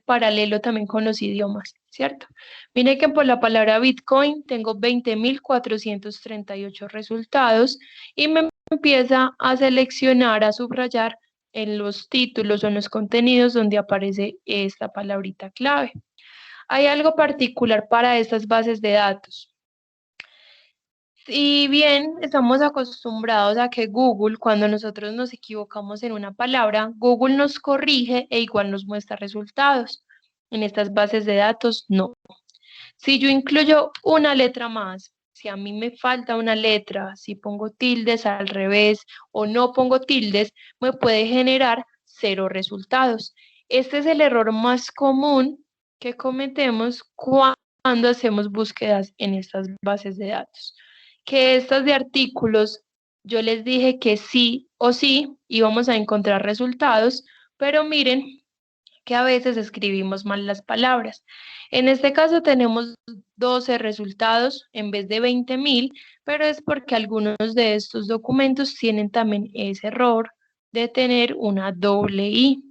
paralelo también con los idiomas, ¿cierto? Mire que por la palabra Bitcoin tengo 20.438 resultados y me empieza a seleccionar, a subrayar en los títulos o en los contenidos donde aparece esta palabrita clave. Hay algo particular para estas bases de datos. Si bien estamos acostumbrados a que Google, cuando nosotros nos equivocamos en una palabra, Google nos corrige e igual nos muestra resultados. En estas bases de datos, no. Si yo incluyo una letra más, si a mí me falta una letra, si pongo tildes al revés o no pongo tildes, me puede generar 0 resultados. Este es el error más común que cometemos cuando hacemos búsquedas en estas bases de datos. Que estas de artículos, yo les dije que sí o sí íbamos a encontrar resultados, pero miren que a veces escribimos mal las palabras. En este caso tenemos 12 resultados en vez de 20.000, pero es porque algunos de estos documentos tienen también ese error de tener una doble I.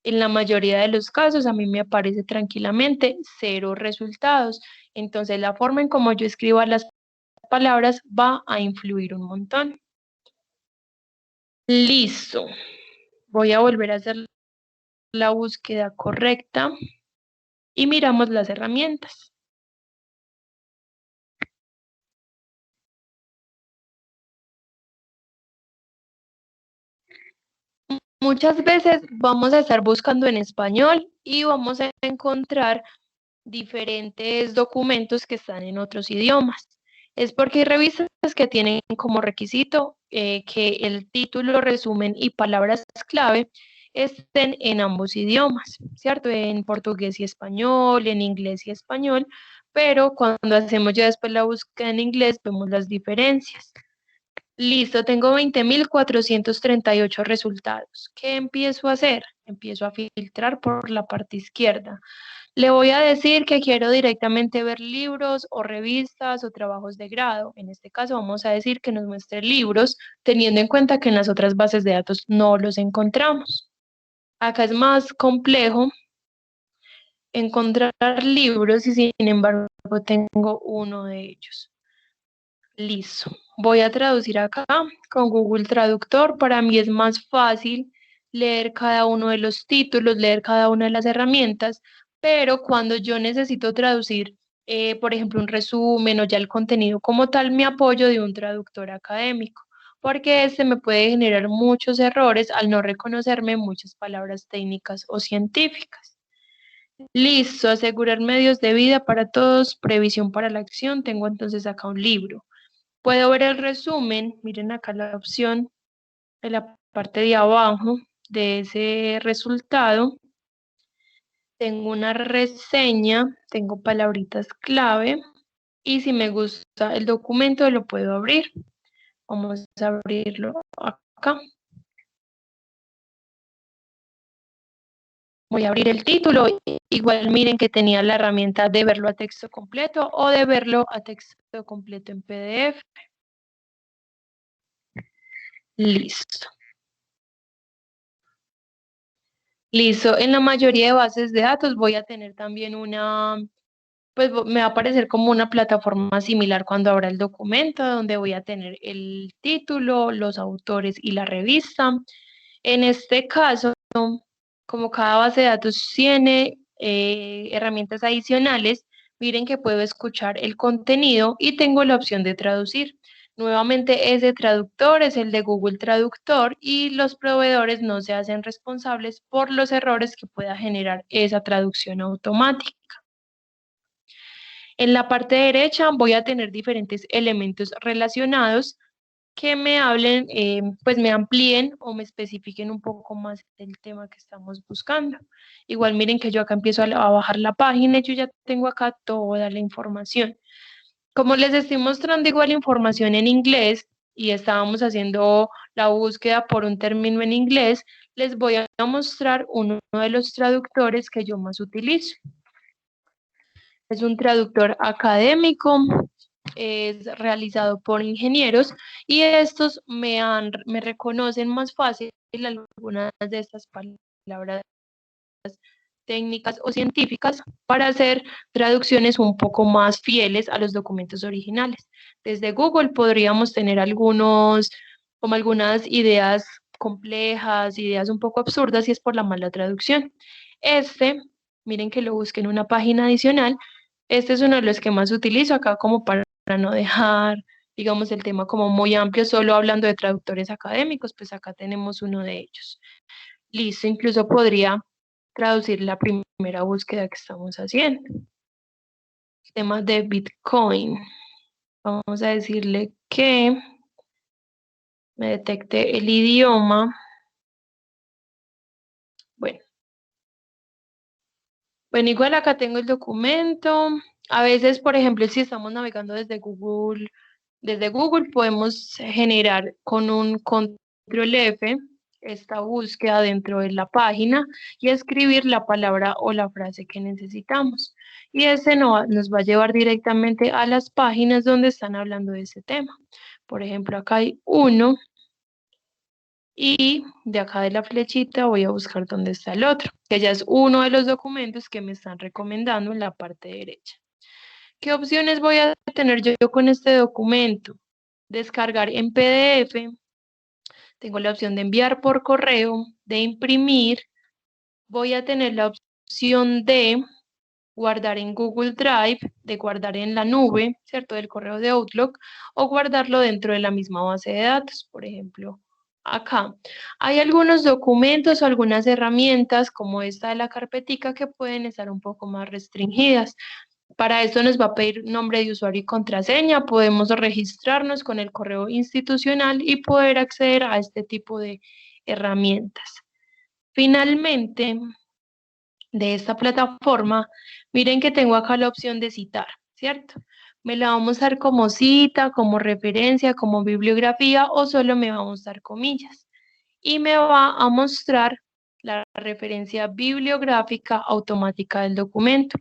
En la mayoría de los casos a mí me aparece tranquilamente 0 resultados. Entonces la forma en cómo yo escribo las palabras va a influir un montón. Listo. Voy a volver a hacer la búsqueda correcta y miramos las herramientas. Muchas veces vamos a estar buscando en español y vamos a encontrar diferentes documentos que están en otros idiomas. Es porque hay revistas que tienen como requisito que el título, resumen y palabras clave estén en ambos idiomas, ¿cierto? En portugués y español, en inglés y español, pero cuando hacemos ya después la búsqueda en inglés vemos las diferencias. Listo, tengo 20.438 resultados. ¿Qué empiezo a hacer? Empiezo a filtrar por la parte izquierda. Le voy a decir que quiero directamente ver libros o revistas o trabajos de grado. En este caso vamos a decir que nos muestre libros, teniendo en cuenta que en las otras bases de datos no los encontramos. Acá es más complejo encontrar libros y sin embargo tengo uno de ellos. Listo. Voy a traducir acá con Google Traductor. Para mí es más fácil leer cada uno de los títulos, leer cada una de las herramientas, pero cuando yo necesito traducir, por ejemplo, un resumen o ya el contenido como tal, me apoyo de un traductor académico, porque este me puede generar muchos errores al no reconocerme muchas palabras técnicas o científicas. Listo, asegurar medios de vida para todos, previsión para la acción. Tengo entonces acá un libro. Puedo ver el resumen, miren acá la opción de la parte de abajo de ese resultado. Tengo una reseña, tengo palabritas clave y si me gusta el documento lo puedo abrir. Vamos a abrirlo acá. Voy a abrir el título. Igual miren que tenía la herramienta de verlo a texto completo o de verlo a texto completo en PDF. Listo. Listo. En la mayoría de bases de datos voy a tener también pues me va a aparecer como una plataforma similar cuando abra el documento, donde voy a tener el título, los autores y la revista. En este caso, como cada base de datos tiene herramientas adicionales, miren que puedo escuchar el contenido y tengo la opción de traducir. Nuevamente, ese traductor es el de Google Traductor y los proveedores no se hacen responsables por los errores que pueda generar esa traducción automática. En la parte derecha voy a tener diferentes elementos relacionados que me hablen, pues me amplíen o me especifiquen un poco más el tema que estamos buscando. Igual miren que yo acá empiezo a bajar la página y yo ya tengo acá toda la información. Como les estoy mostrando igual información en inglés y estábamos haciendo la búsqueda por un término en inglés, les voy a mostrar uno de los traductores que yo más utilizo. Es un traductor académico, es realizado por ingenieros y estos me reconocen más fácil algunas de estas palabras técnicas o científicas para hacer traducciones un poco más fieles a los documentos originales. Desde Google podríamos tener algunas ideas complejas, ideas un poco absurdas y es por la mala traducción. Miren que lo busqué en una página adicional. Este es uno de los que más utilizo acá como para no dejar, digamos, el tema como muy amplio, solo hablando de traductores académicos, pues acá tenemos uno de ellos. Listo, incluso podría traducir la primera búsqueda que estamos haciendo. Temas de Bitcoin. Vamos a decirle que me detecte el idioma. Bueno, igual acá tengo el documento. A veces, por ejemplo, si estamos navegando desde Google podemos generar con un control F esta búsqueda dentro de la página y escribir la palabra o la frase que necesitamos. Y nos va a llevar directamente a las páginas donde están hablando de ese tema. Por ejemplo, acá hay uno y de acá de la flechita voy a buscar dónde está el otro, que ya es uno de los documentos que me están recomendando en la parte derecha. ¿Qué opciones voy a tener yo con este documento? Descargar en PDF, tengo la opción de enviar por correo, de imprimir, voy a tener la opción de guardar en Google Drive, de guardar en la nube, ¿cierto? Del correo de Outlook, o guardarlo dentro de la misma base de datos, por ejemplo, acá. Hay algunos documentos o algunas herramientas como esta de la carpetica que pueden estar un poco más restringidas. Para esto nos va a pedir nombre de usuario y contraseña. Podemos registrarnos con el correo institucional y poder acceder a este tipo de herramientas. Finalmente, de esta plataforma, miren que tengo acá la opción de citar, ¿cierto? Me la va a mostrar como cita, como referencia, como bibliografía o solo me va a mostrar comillas. Y me va a mostrar la referencia bibliográfica automática del documento.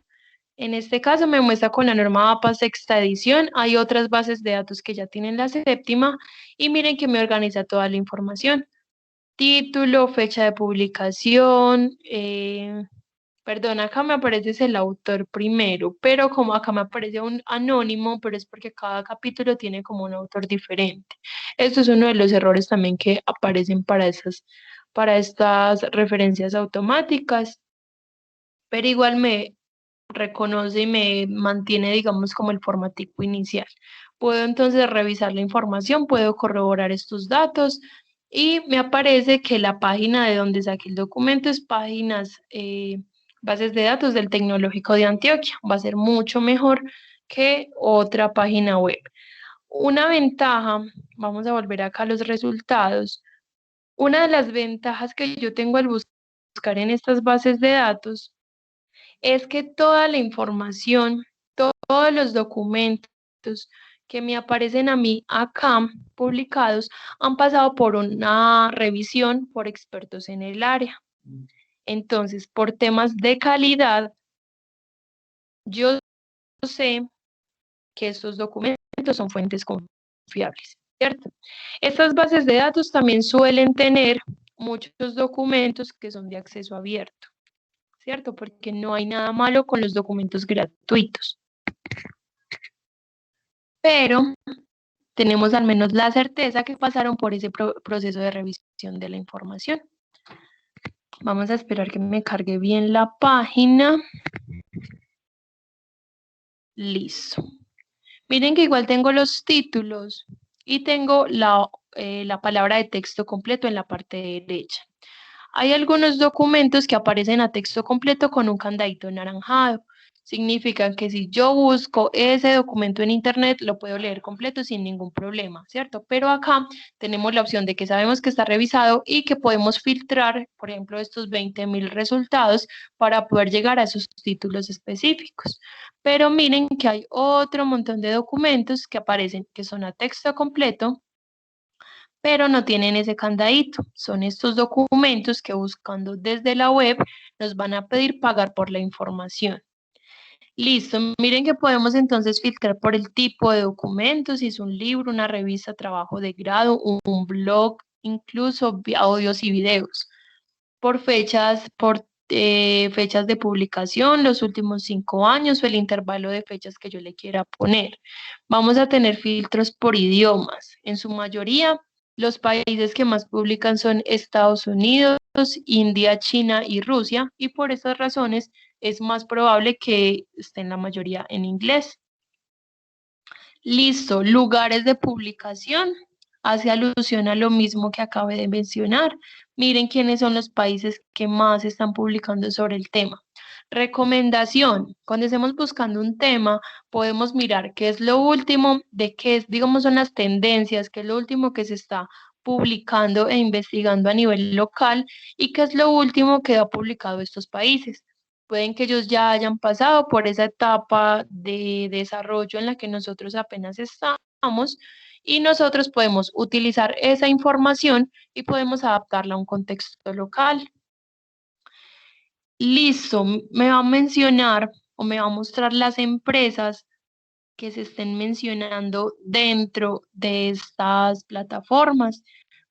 En este caso me muestra con la norma APA sexta edición. Hay otras bases de datos que ya tienen la séptima y miren que me organiza toda la información. Título, fecha de publicación, perdón, acá me aparece el autor primero, pero como acá me aparece un anónimo, pero es porque cada capítulo tiene como un autor diferente. Esto es uno de los errores también que aparecen para estas referencias automáticas, pero igual me reconoce y me mantiene, digamos, como el formatico inicial. Puedo entonces revisar la información, puedo corroborar estos datos y me aparece que la página de donde saqué el documento es bases de datos del Tecnológico de Antioquia. Va a ser mucho mejor que otra página web. Una ventaja, vamos a volver acá a los resultados. Una de las ventajas que yo tengo al buscar en estas bases de datos es que toda la información, todos los documentos que me aparecen a mí acá publicados han pasado por una revisión por expertos en el área. Entonces, por temas de calidad, yo sé que estos documentos son fuentes confiables, ¿cierto? Estas bases de datos también suelen tener muchos documentos que son de acceso abierto, ¿cierto? Porque no hay nada malo con los documentos gratuitos. Pero tenemos al menos la certeza que pasaron por ese proceso de revisión de la información. Vamos a esperar que me cargue bien la página. Listo. Miren que igual tengo los títulos y tengo la palabra de texto completo en la parte derecha. Hay algunos documentos que aparecen a texto completo con un candadito anaranjado. Significa que si yo busco ese documento en internet, lo puedo leer completo sin ningún problema, ¿cierto? Pero acá tenemos la opción de que sabemos que está revisado y que podemos filtrar, por ejemplo, estos 20.000 resultados para poder llegar a esos títulos específicos. Pero miren que hay otro montón de documentos que aparecen que son a texto completo pero no tienen ese candadito. Son estos documentos que buscando desde la web nos van a pedir pagar por la información. Listo, miren que podemos entonces filtrar por el tipo de documentos, si es un libro, una revista, trabajo de grado, un blog, incluso audios y videos. Por fechas de publicación, los últimos 5 años o el intervalo de fechas que yo le quiera poner. Vamos a tener filtros por idiomas. En su mayoría, los países que más publican son Estados Unidos, India, China y Rusia, y por esas razones es más probable que estén la mayoría en inglés. Listo, lugares de publicación. Hace alusión a lo mismo que acabé de mencionar. Miren quiénes son los países que más están publicando sobre el tema. Recomendación. Cuando estemos buscando un tema, podemos mirar qué es lo último, de qué es, digamos, son las tendencias, qué es lo último que se está publicando e investigando a nivel local y qué es lo último que ha publicado estos países. Pueden que ellos ya hayan pasado por esa etapa de desarrollo en la que nosotros apenas estamos y nosotros podemos utilizar esa información y podemos adaptarla a un contexto local. Listo, me va a mencionar o me va a mostrar las empresas que se estén mencionando dentro de estas plataformas.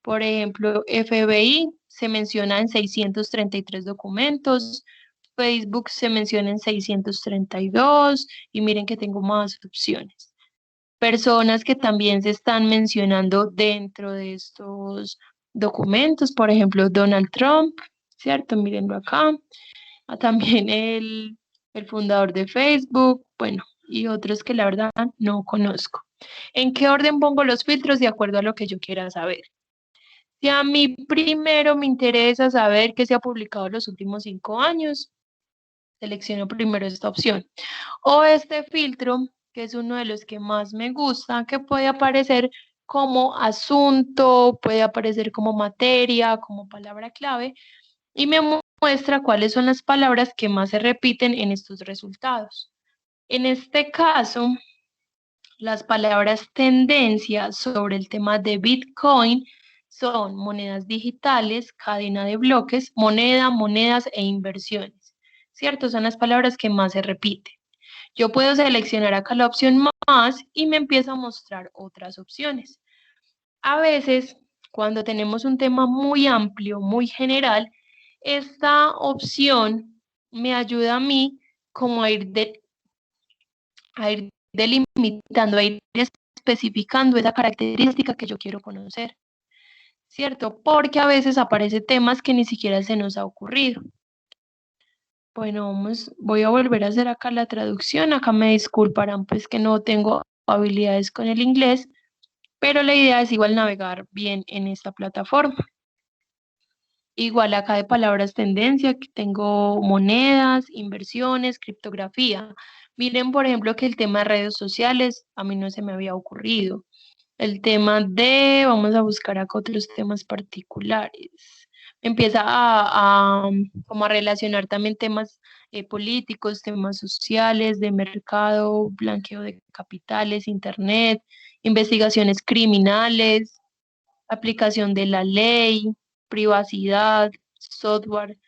Por ejemplo, FBI se menciona en 633 documentos, Facebook se menciona en 632 y miren que tengo más opciones. Personas que también se están mencionando dentro de estos documentos, por ejemplo, Donald Trump, ¿cierto? Mírenlo acá. También el fundador de Facebook, bueno, y otros que la verdad no conozco. ¿En qué orden pongo los filtros? De acuerdo a lo que yo quiera saber. Si a mí primero me interesa saber qué se ha publicado en los últimos 5 años, selecciono primero esta opción. O este filtro, que es uno de los que más me gusta, que puede aparecer como asunto, puede aparecer como materia, como palabra clave, y me muestra cuáles son las palabras que más se repiten en estos resultados. En este caso, las palabras tendencia sobre el tema de Bitcoin son monedas digitales, cadena de bloques, moneda, monedas e inversiones. ¿Cierto? Son las palabras que más se repiten. Yo puedo seleccionar acá la opción más y me empieza a mostrar otras opciones. A veces, cuando tenemos un tema muy amplio, muy general, esta opción me ayuda a mí como a ir delimitando, a ir especificando esa característica que yo quiero conocer, ¿cierto? Porque a veces aparecen temas que ni siquiera se nos ha ocurrido. Bueno, voy a volver a hacer acá la traducción. Acá me disculparán, pues que no tengo habilidades con el inglés, pero la idea es igual navegar bien en esta plataforma. Igual acá de palabras tendencia, que tengo monedas, inversiones, criptografía. Miren, por ejemplo, que el tema de redes sociales a mí no se me había ocurrido. El tema de, vamos a buscar acá otros temas particulares. Empieza como a relacionar también temas políticos, temas sociales, de mercado, blanqueo de capitales, internet, investigaciones criminales, aplicación de la ley, privacidad, software,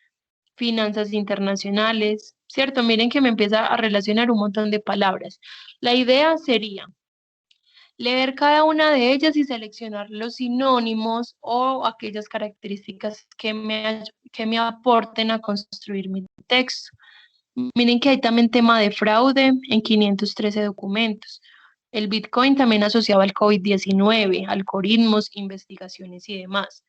finanzas internacionales, ¿cierto? Miren que me empieza a relacionar un montón de palabras. La idea sería leer cada una de ellas y seleccionar los sinónimos o aquellas características que me aporten a construir mi texto. Miren que hay también tema de fraude en 513 documentos. El Bitcoin también asociado al COVID-19, algoritmos, investigaciones y demás.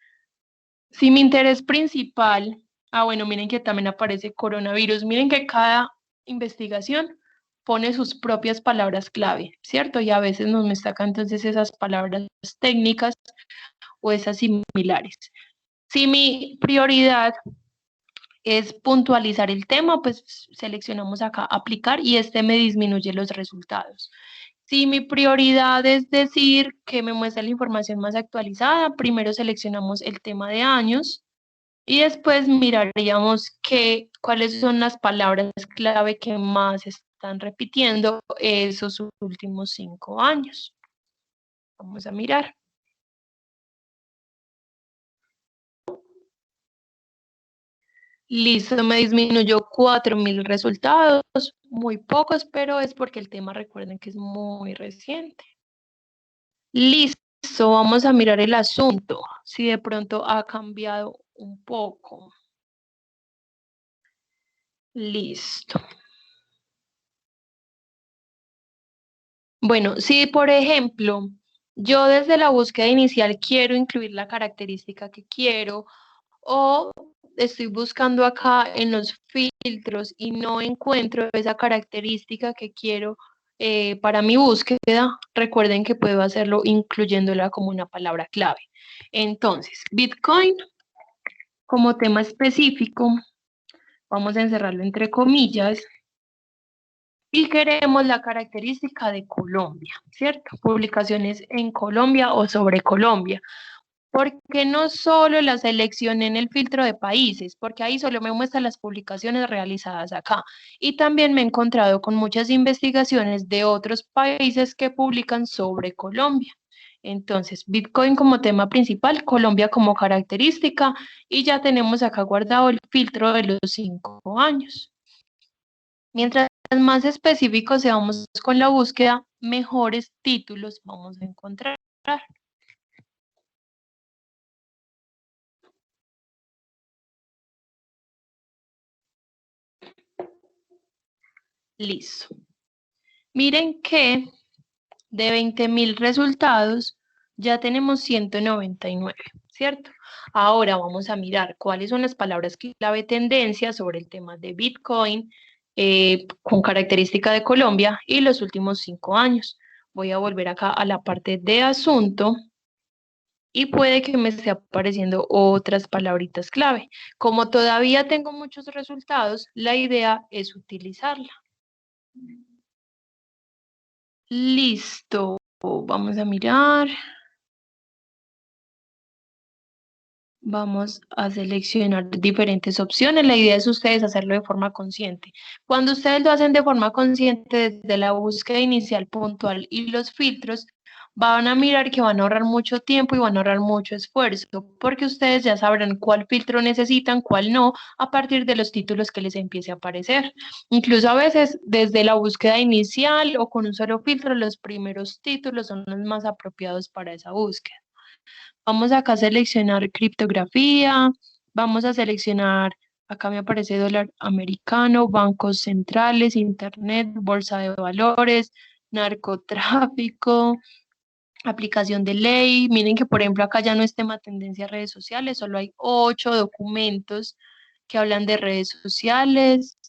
Si mi interés principal, bueno, miren que también aparece coronavirus, miren que cada investigación pone sus propias palabras clave, ¿cierto? Y a veces nos destaca entonces esas palabras técnicas o esas similares. Si mi prioridad es puntualizar el tema, pues seleccionamos acá aplicar y este me disminuye los resultados. Si mi prioridad es decir que me muestra la información más actualizada, primero seleccionamos el tema de años y después miraríamos cuáles son las palabras clave que más están repitiendo esos últimos 5 años. Vamos a mirar. Listo, me disminuyó 4.000 resultados, muy pocos, pero es porque el tema, recuerden que es muy reciente. Listo, vamos a mirar el asunto, si de pronto ha cambiado un poco. Listo. Bueno, si por ejemplo, yo desde la búsqueda inicial quiero incluir la característica que quiero, o estoy buscando acá en los filtros y no encuentro esa característica que quiero para mi búsqueda, recuerden que puedo hacerlo incluyéndola como una palabra clave. Entonces, Bitcoin como tema específico, vamos a encerrarlo entre comillas, y queremos la característica de Colombia, ¿cierto? Publicaciones en Colombia o sobre Colombia. Porque no solo la seleccioné en el filtro de países, porque ahí solo me muestran las publicaciones realizadas acá. Y también me he encontrado con muchas investigaciones de otros países que publican sobre Colombia. Entonces, Bitcoin como tema principal, Colombia como característica, y ya tenemos acá guardado el filtro de los 5 años. Mientras más específicos seamos con la búsqueda, mejores títulos vamos a encontrar. Listo. Miren que de 20.000 resultados ya tenemos 199, ¿cierto? Ahora vamos a mirar cuáles son las palabras clave tendencia sobre el tema de Bitcoin con característica de Colombia y los últimos 5 años. Voy a volver acá a la parte de asunto y puede que me esté apareciendo otras palabritas clave. Como todavía tengo muchos resultados, la idea es utilizarla. Listo, vamos a mirar. Vamos a seleccionar diferentes opciones. La idea es ustedes hacerlo de forma consciente. Cuando ustedes lo hacen de forma consciente desde la búsqueda inicial puntual y los filtros, van a mirar que van a ahorrar mucho tiempo y van a ahorrar mucho esfuerzo, porque ustedes ya sabrán cuál filtro necesitan, cuál no, a partir de los títulos que les empiece a aparecer. Incluso a veces desde la búsqueda inicial o con un solo filtro, los primeros títulos son los más apropiados para esa búsqueda. Vamos acá a seleccionar criptografía, vamos a seleccionar, acá me aparece dólar americano, bancos centrales, internet, bolsa de valores, narcotráfico, aplicación de ley. Miren que por ejemplo acá ya no es tema tendencia a redes sociales, solo hay 8 documentos que hablan de redes sociales.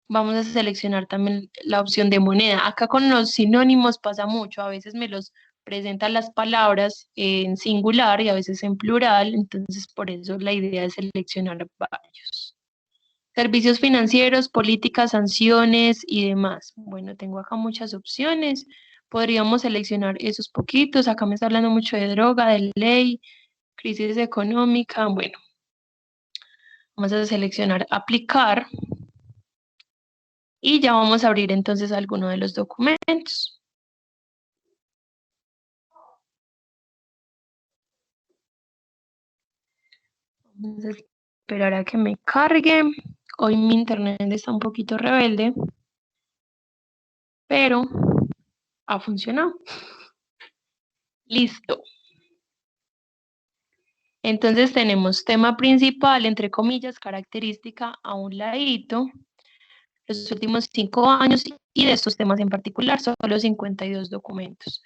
Vamos a seleccionar también la opción de moneda. Acá con los sinónimos pasa mucho, a veces me los presentan las palabras en singular y a veces en plural, entonces por eso la idea es seleccionar varios. Servicios financieros, políticas, sanciones y demás. Bueno, tengo acá muchas opciones. Podríamos seleccionar esos poquitos. Acá me está hablando mucho de droga, de ley, crisis económica. Bueno, vamos a seleccionar aplicar. Y ya vamos a abrir entonces alguno de los documentos. Vamos a esperar a que me cargue. Hoy mi internet está un poquito rebelde, pero ha funcionado. Listo. Entonces tenemos tema principal, entre comillas, característica a un ladito, los últimos 5 años y de estos temas en particular, solo 52 documentos.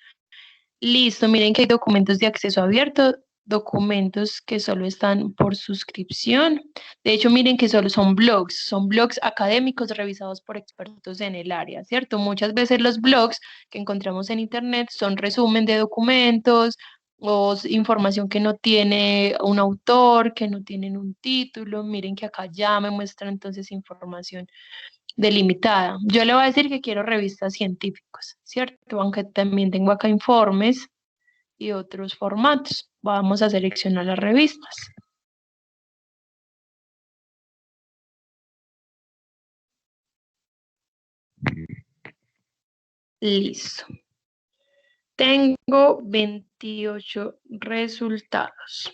Listo, miren que hay documentos de acceso abierto, documentos que solo están por suscripción. De hecho, miren que solo son blogs académicos revisados por expertos en el área, ¿cierto? Muchas veces los blogs que encontramos en internet son resumen de documentos o información que no tiene un autor, que no tienen un título. Miren que acá ya me muestra entonces información delimitada. Yo le voy a decir que quiero revistas científicas, ¿cierto? Aunque también tengo acá informes y otros formatos. Vamos a seleccionar las revistas. Listo. Tengo 28 resultados.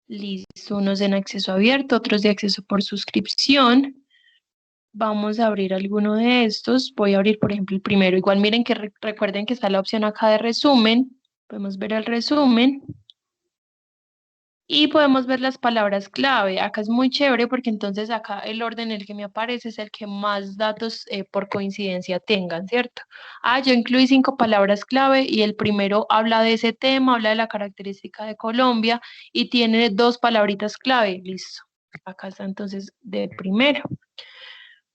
Listo, unos en acceso abierto, otros de acceso por suscripción. Vamos a abrir alguno de estos. Voy a abrir, por ejemplo, el primero. Igual miren que recuerden que está la opción acá de resumen. Podemos ver el resumen. Y podemos ver las palabras clave. Acá es muy chévere porque entonces acá el orden en el que me aparece es el que más datos por coincidencia tengan, ¿cierto? Yo incluí 5 palabras clave y el primero habla de ese tema, habla de la característica de Colombia y tiene 2 palabritas clave. Listo. Acá está entonces de primero.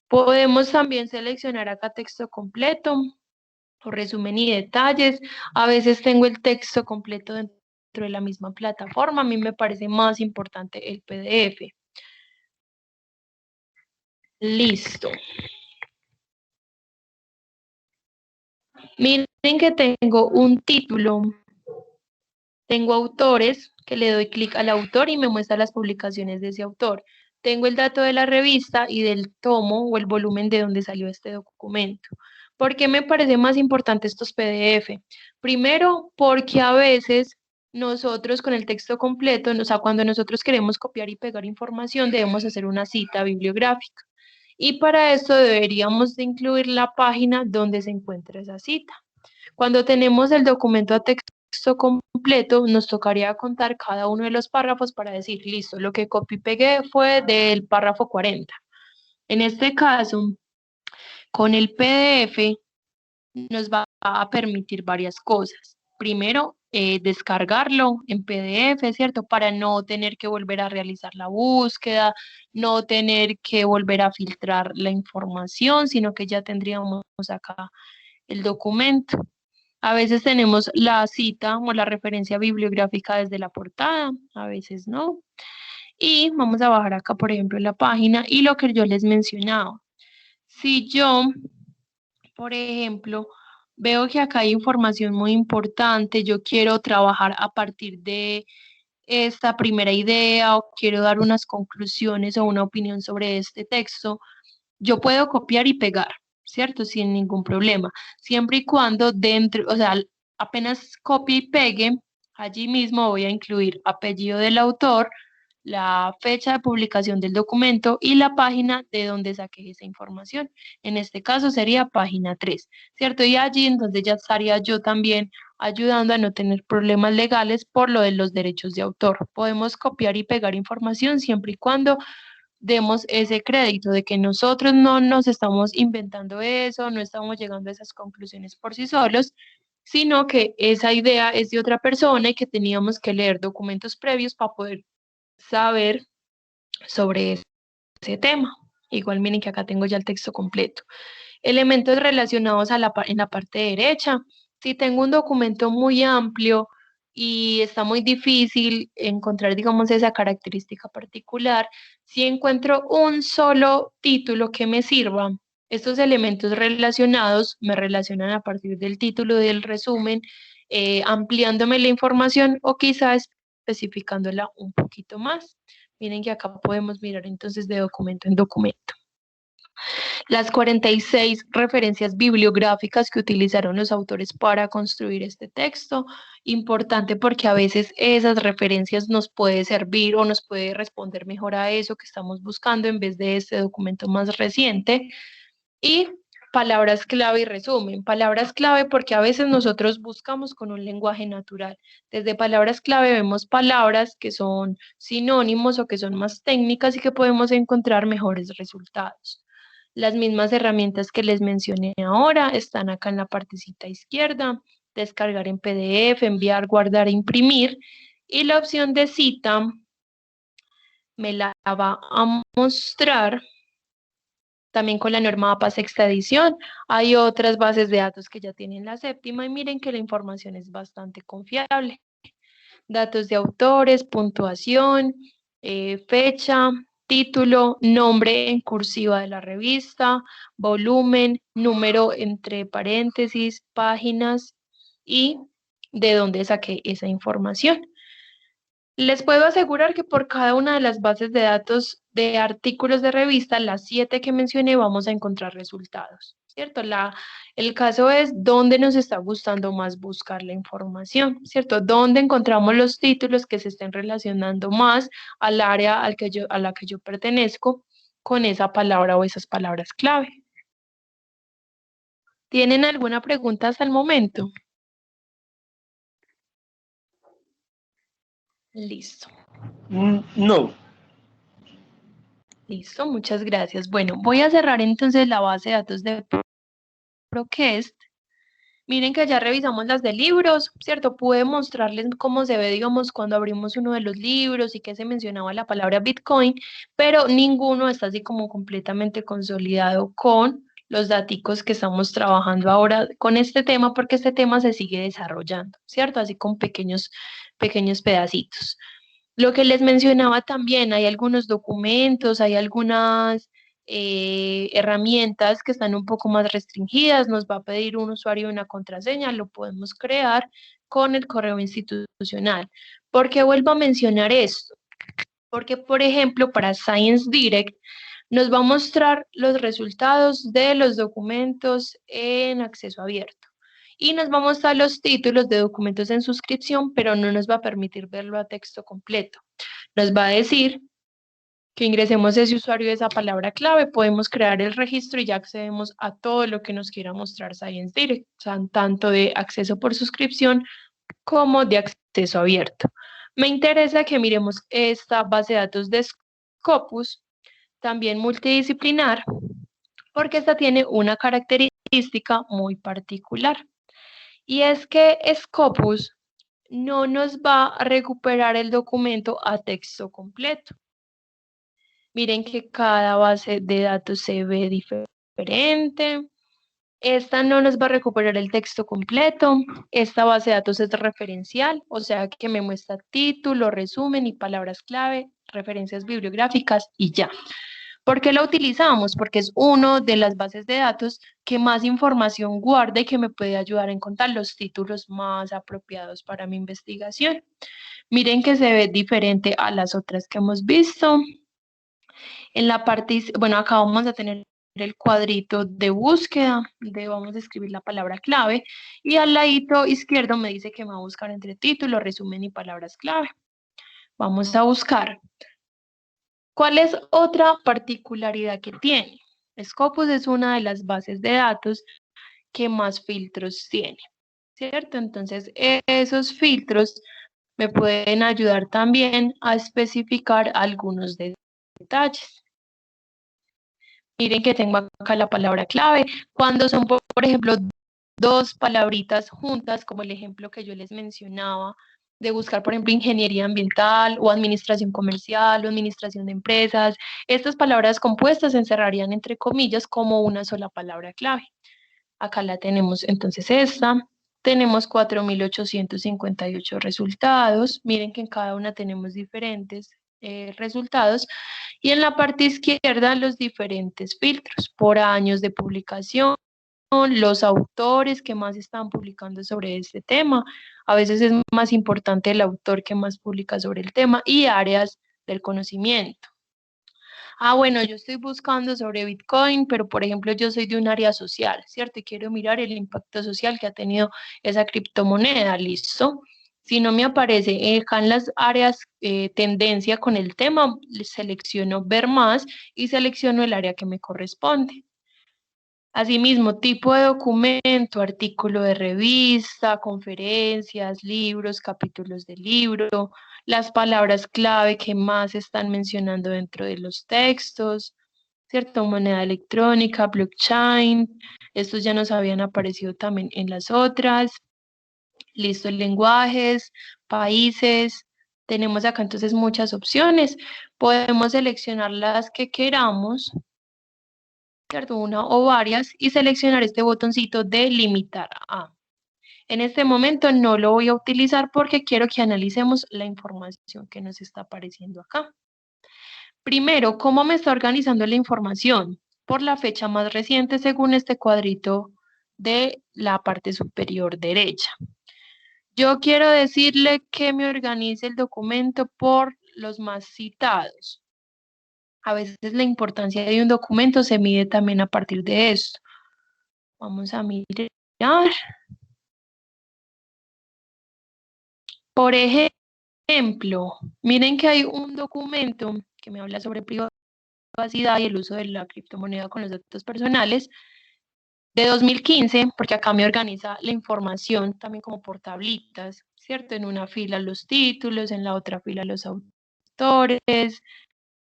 Podemos también seleccionar acá texto completo o resumen y detalles. A veces tengo el texto completo dentro de la misma plataforma. A mí me parece más importante el PDF. Listo. Miren que tengo un título. Tengo autores, que le doy clic al autor y me muestra las publicaciones de ese autor. Tengo el dato de la revista y del tomo o el volumen de donde salió este documento. ¿Por qué me parece más importante estos PDF? Primero, porque a veces nosotros con el texto completo, o sea, cuando nosotros queremos copiar y pegar información, debemos hacer una cita bibliográfica. Y para esto deberíamos de incluir la página donde se encuentra esa cita. Cuando tenemos el documento a texto completo, nos tocaría contar cada uno de los párrafos para decir, listo, lo que copié y pegué fue del párrafo 40. En este caso, con el PDF nos va a permitir varias cosas. Primero, descargarlo en PDF, ¿cierto? Para no tener que volver a realizar la búsqueda, no tener que volver a filtrar la información, sino que ya tendríamos acá el documento. A veces tenemos la cita o la referencia bibliográfica desde la portada, a veces no. Y vamos a bajar acá, por ejemplo, la página y lo que yo les mencionaba. Si yo, por ejemplo, veo que acá hay información muy importante, yo quiero trabajar a partir de esta primera idea o quiero dar unas conclusiones o una opinión sobre este texto, yo puedo copiar y pegar, ¿cierto? Sin ningún problema, siempre y cuando dentro, o sea, apenas copie y pegue, allí mismo voy a incluir apellido del autor, la fecha de publicación del documento y la página de donde saqué esa información. En este caso sería página 3, ¿cierto? Y allí entonces ya estaría yo también ayudando a no tener problemas legales por lo de los derechos de autor. Podemos copiar y pegar información siempre y cuando demos ese crédito de que nosotros no nos estamos inventando eso, no estamos llegando a esas conclusiones por sí solos, sino que esa idea es de otra persona y que teníamos que leer documentos previos para poder saber sobre ese tema. Igual miren que acá tengo ya el texto completo. Elementos relacionados en la parte derecha. Si tengo un documento muy amplio y está muy difícil encontrar, digamos, esa característica particular, si encuentro un solo título que me sirva, estos elementos relacionados me relacionan a partir del título del resumen, ampliándome la información o quizás especificándola un poquito más. Miren que acá podemos mirar entonces de documento en documento. Las 46 referencias bibliográficas que utilizaron los autores para construir este texto. Importante porque a veces esas referencias nos puede servir o nos puede responder mejor a eso que estamos buscando en vez de este documento más reciente. Y palabras clave y resumen. Palabras clave porque a veces nosotros buscamos con un lenguaje natural. Desde palabras clave vemos palabras que son sinónimos o que son más técnicas y que podemos encontrar mejores resultados. Las mismas herramientas que les mencioné ahora están acá en la partecita izquierda. Descargar en PDF, enviar, guardar e imprimir. Y la opción de cita me la va a mostrar también con la norma APA sexta edición. Hay otras bases de datos que ya tienen la séptima y miren que la información es bastante confiable. Datos de autores, puntuación, fecha, título, nombre en cursiva de la revista, volumen, número entre paréntesis, páginas y de dónde saqué esa información. Les puedo asegurar que por cada una de las bases de datos de artículos de revista, las 7 que mencioné, vamos a encontrar resultados, ¿cierto? El caso es dónde nos está gustando más buscar la información, ¿cierto? Dónde encontramos los títulos que se estén relacionando más al área a la que yo pertenezco con esa palabra o esas palabras clave. ¿Tienen alguna pregunta hasta el momento? Listo. No. Listo, muchas gracias. Bueno, voy a cerrar entonces la base de datos de ProQuest. Miren que ya revisamos las de libros, ¿cierto? Pude mostrarles cómo se ve, digamos, cuando abrimos uno de los libros y que se mencionaba la palabra Bitcoin, pero ninguno está así como completamente consolidado con los daticos que estamos trabajando ahora con este tema, porque este tema se sigue desarrollando, ¿cierto? Así con pequeños pedacitos. Lo que les mencionaba también, hay algunos documentos, hay algunas herramientas que están un poco más restringidas, nos va a pedir un usuario y una contraseña, lo podemos crear con el correo institucional. ¿Por qué vuelvo a mencionar esto? Porque, por ejemplo, para Science Direct nos va a mostrar los resultados de los documentos en acceso abierto. Y nos va a mostrar los títulos de documentos en suscripción, pero no nos va a permitir verlo a texto completo. Nos va a decir que ingresemos ese usuario y esa palabra clave, podemos crear el registro y ya accedemos a todo lo que nos quiera mostrar Science Direct, o sea, tanto de acceso por suscripción como de acceso abierto. Me interesa que miremos esta base de datos de Scopus, también multidisciplinar, porque esta tiene una característica muy particular. Y es que Scopus no nos va a recuperar el documento a texto completo. Miren que cada base de datos se ve diferente. Esta no nos va a recuperar el texto completo. Esta base de datos es referencial, o sea que me muestra título, resumen y palabras clave, referencias bibliográficas y ya. ¿Por qué la utilizamos? Porque es una de las bases de datos que más información guarda y que me puede ayudar a encontrar los títulos más apropiados para mi investigación. Miren que se ve diferente a las otras que hemos visto. En la parte, bueno, acá vamos a tener el cuadrito de búsqueda, donde vamos a escribir la palabra clave, y al ladito izquierdo me dice que me va a buscar entre título, resumen y palabras clave. Vamos a buscar. ¿Cuál es otra particularidad que tiene? Scopus es una de las bases de datos que más filtros tiene, ¿cierto? Entonces, esos filtros me pueden ayudar también a especificar algunos detalles. Miren que tengo acá la palabra clave. Cuando son, por ejemplo, dos palabritas juntas, como el ejemplo que yo les mencionaba, de buscar, por ejemplo, ingeniería ambiental o administración comercial o administración de empresas, estas palabras compuestas se encerrarían entre comillas como una sola palabra clave. Acá la tenemos, entonces esta. Tenemos 4.858 resultados. Miren que en cada una tenemos diferentes resultados. Y en la parte izquierda los diferentes filtros por años de publicación, los autores que más están publicando sobre este tema. A veces es más importante el autor que más publica sobre el tema y áreas del conocimiento. Bueno, yo estoy buscando sobre Bitcoin, pero por ejemplo yo soy de un área social, ¿cierto? Y quiero mirar el impacto social que ha tenido esa criptomoneda, ¿listo? Si no me aparece acá en las áreas tendencia con el tema, selecciono ver más y selecciono el área que me corresponde. Asimismo, tipo de documento, artículo de revista, conferencias, libros, capítulos de libro, las palabras clave que más están mencionando dentro de los textos, ¿cierto? Moneda electrónica, blockchain, estos ya nos habían aparecido también en las otras. Listo, lenguajes, países, tenemos acá entonces muchas opciones. Podemos seleccionar las que queramos, ¿cierto? Una o varias, y seleccionar este botoncito de limitar a. En este momento no lo voy a utilizar porque quiero que analicemos la información que nos está apareciendo acá. Primero, ¿cómo me está organizando la información? Por la fecha más reciente según este cuadrito de la parte superior derecha. Yo quiero decirle que me organice el documento por los más citados. A veces la importancia de un documento se mide también a partir de esto. Vamos a mirar. Por ejemplo, miren que hay un documento que me habla sobre privacidad y el uso de la criptomoneda con los datos personales de 2015, porque acá me organiza la información también como por tablitas, ¿cierto? En una fila los títulos, en la otra fila los autores,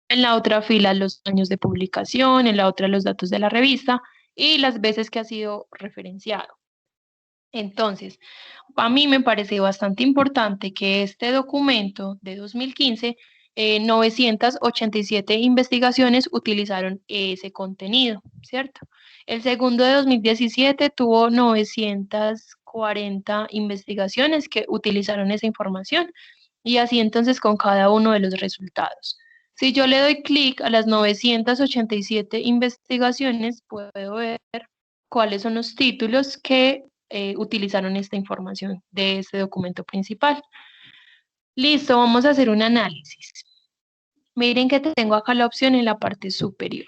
en la otra fila los años de publicación, en la otra los datos de la revista y las veces que ha sido referenciado. Entonces, a mí me parece bastante importante que este documento de 2015, 987 investigaciones utilizaron ese contenido, ¿cierto? El segundo de 2017 tuvo 940 investigaciones que utilizaron esa información y así entonces con cada uno de los resultados. Si yo le doy clic a las 987 investigaciones, puedo ver cuáles son los títulos que utilizaron esta información de este documento principal. Listo, vamos a hacer un análisis. Miren que tengo acá la opción en la parte superior.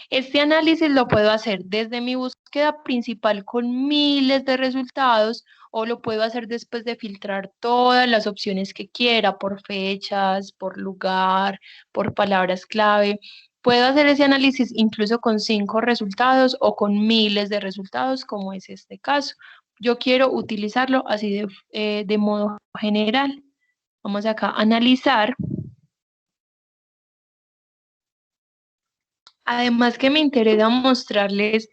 Este análisis lo puedo hacer desde mi búsqueda principal con miles de resultados o lo puedo hacer después de filtrar todas las opciones que quiera por fechas, por lugar, por palabras clave. Puedo hacer ese análisis incluso con 5 resultados o con miles de resultados, como es este caso. Yo quiero utilizarlo así de modo general. Vamos acá a analizar. Además que me interesa mostrarles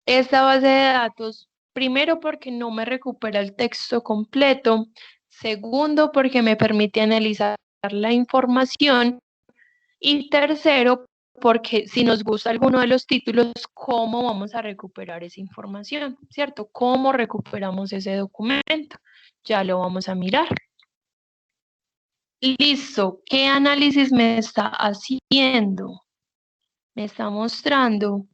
esta base de datos, primero porque no me recupera el texto completo, segundo porque me permite analizar la información y tercero porque si nos gusta alguno de los títulos, ¿cómo vamos a recuperar esa información? ¿Cierto? ¿Cómo recuperamos ese documento? Ya lo vamos a mirar. Listo, ¿qué análisis me está haciendo? Me está mostrando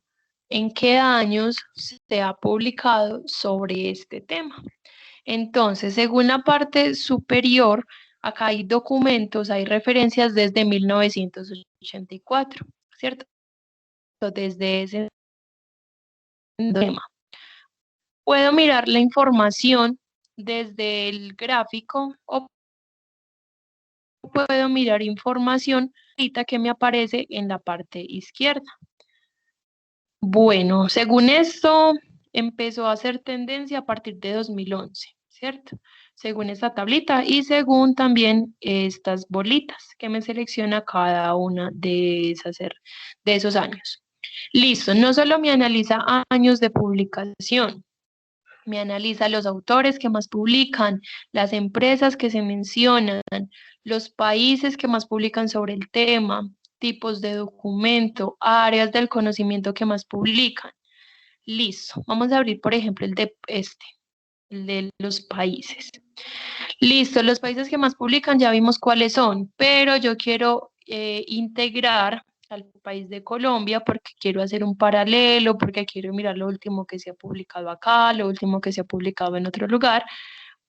en qué años se ha publicado sobre este tema. Entonces, según la parte superior, acá hay documentos, hay referencias desde 1984, ¿cierto? Desde ese tema. Puedo mirar la información desde el gráfico o puedo mirar información ahorita que me aparece en la parte izquierda. Bueno, según esto, empezó a hacer tendencia a partir de 2011, ¿cierto? Según esta tablita y según también estas bolitas que me selecciona cada una de esos años. Listo, no solo me analiza años de publicación, me analiza los autores que más publican, las empresas que se mencionan, los países que más publican sobre el tema, tipos de documento, áreas del conocimiento que más publican. Listo. Vamos a abrir, por ejemplo, el de los países. Listo, los países que más publican ya vimos cuáles son, pero yo quiero integrar al país de Colombia porque quiero hacer un paralelo, porque quiero mirar lo último que se ha publicado acá, lo último que se ha publicado en otro lugar.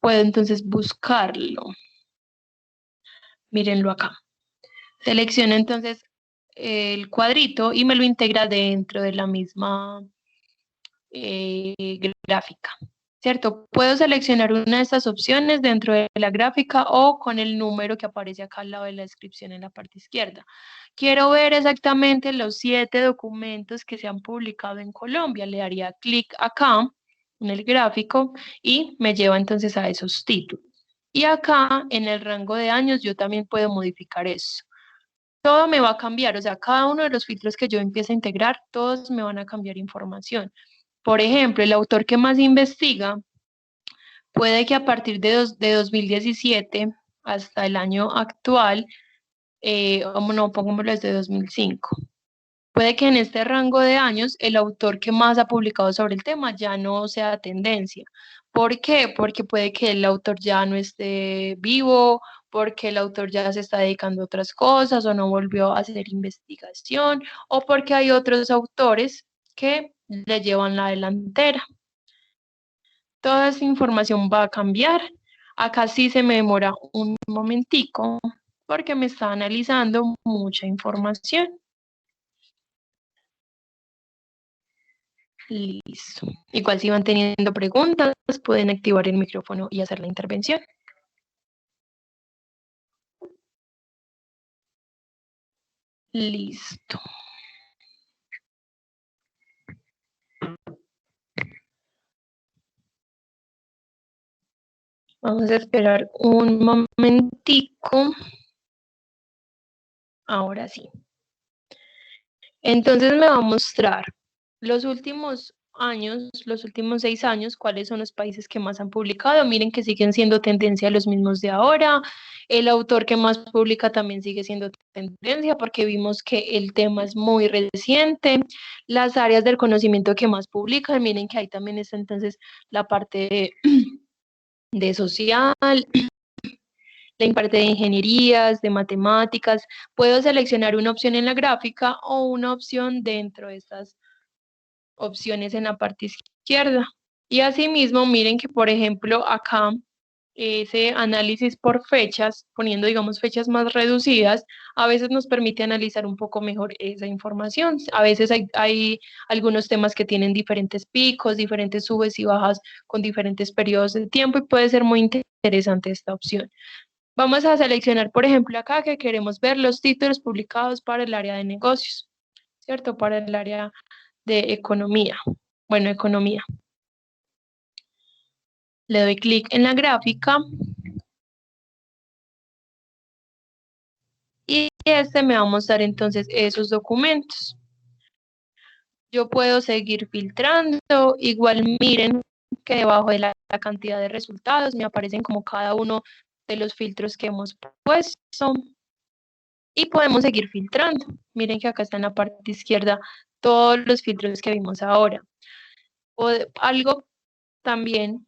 Puedo entonces buscarlo. Mírenlo acá. Selecciono entonces el cuadrito y me lo integra dentro de la misma gráfica, ¿cierto? Puedo seleccionar una de estas opciones dentro de la gráfica o con el número que aparece acá al lado de la descripción en la parte izquierda. Quiero ver exactamente los 7 documentos que se han publicado en Colombia. Le daría clic acá en el gráfico y me lleva entonces a esos títulos. Y acá en el rango de años yo también puedo modificar eso. Todo me va a cambiar, o sea, cada uno de los filtros que yo empiece a integrar, todos me van a cambiar información. Por ejemplo, el autor que más investiga puede que a partir de 2017 hasta el año actual, no, pongámoslo desde 2005. Puede que en este rango de años el autor que más ha publicado sobre el tema ya no sea tendencia. ¿Por qué? Porque puede que el autor ya no esté vivo, porque el autor ya se está dedicando a otras cosas o no volvió a hacer investigación, o porque hay otros autores que le llevan la delantera. Toda esa información va a cambiar. Acá sí se me demora un momentico porque me está analizando mucha información. Listo. Igual si van teniendo preguntas, pueden activar el micrófono y hacer la intervención. Listo. Vamos a esperar un momentico. Ahora sí. Entonces me va a mostrar los últimos años, los últimos 6 años, cuáles son los países que más han publicado. Miren que siguen siendo tendencia los mismos de ahora. El autor que más publica también sigue siendo tendencia porque vimos que el tema es muy reciente. Las áreas del conocimiento que más publican, miren que ahí también está entonces la parte de social, la parte de ingenierías, de matemáticas. Puedo seleccionar una opción en la gráfica o una opción dentro de estas opciones en la parte izquierda. Y asimismo, miren que, por ejemplo, acá ese análisis por fechas, poniendo, digamos, fechas más reducidas, a veces nos permite analizar un poco mejor esa información. A veces hay algunos temas que tienen diferentes picos, diferentes subes y bajas con diferentes periodos de tiempo y puede ser muy interesante esta opción. Vamos a seleccionar, por ejemplo, acá que queremos ver los títulos publicados para el área de negocios, ¿cierto? Para el área de economía. Bueno, economía. Le doy clic en la gráfica. Y este me va a mostrar entonces esos documentos. Yo puedo seguir filtrando. Igual miren que debajo de la cantidad de resultados me aparecen como cada uno de los filtros que hemos puesto. Y podemos seguir filtrando. Miren que acá está en la parte izquierda todos los filtros que vimos ahora. Algo también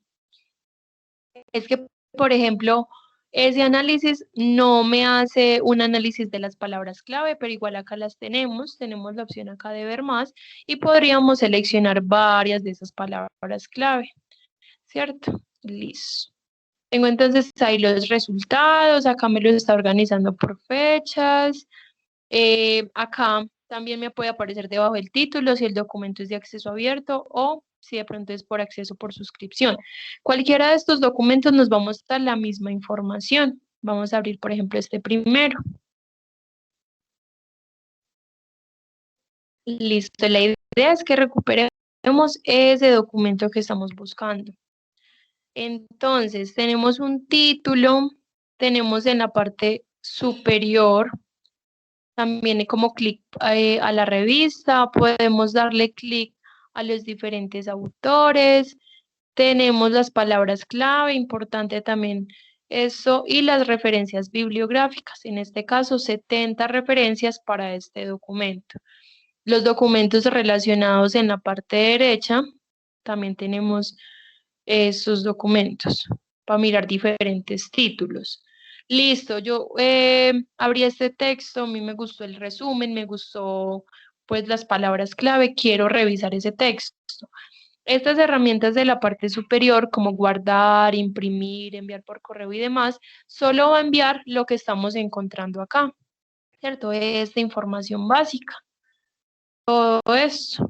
es que, por ejemplo, ese análisis no me hace un análisis de las palabras clave, pero igual acá las tenemos la opción acá de ver más y podríamos seleccionar varias de esas palabras clave, ¿cierto? Listo. Tengo entonces ahí los resultados, acá me los está organizando por fechas, acá también me puede aparecer debajo el título si el documento es de acceso abierto o si de pronto es por acceso por suscripción. Cualquiera de estos documentos nos va a mostrar la misma información. Vamos a abrir, por ejemplo, este primero. Listo, la idea es que recuperemos ese documento que estamos buscando. Entonces, tenemos un título, tenemos en la parte superior también como clic a la revista, podemos darle clic a los diferentes autores, tenemos las palabras clave, importante también eso, y las referencias bibliográficas, en este caso 70 referencias para este documento. Los documentos relacionados en la parte derecha, también tenemos esos documentos para mirar diferentes títulos. Listo, yo abrí este texto, a mí me gustó el resumen, me gustó pues las palabras clave, quiero revisar ese texto. Estas herramientas de la parte superior, como guardar, imprimir, enviar por correo y demás, solo va a enviar lo que estamos encontrando acá, ¿cierto? Esta información básica, todo esto.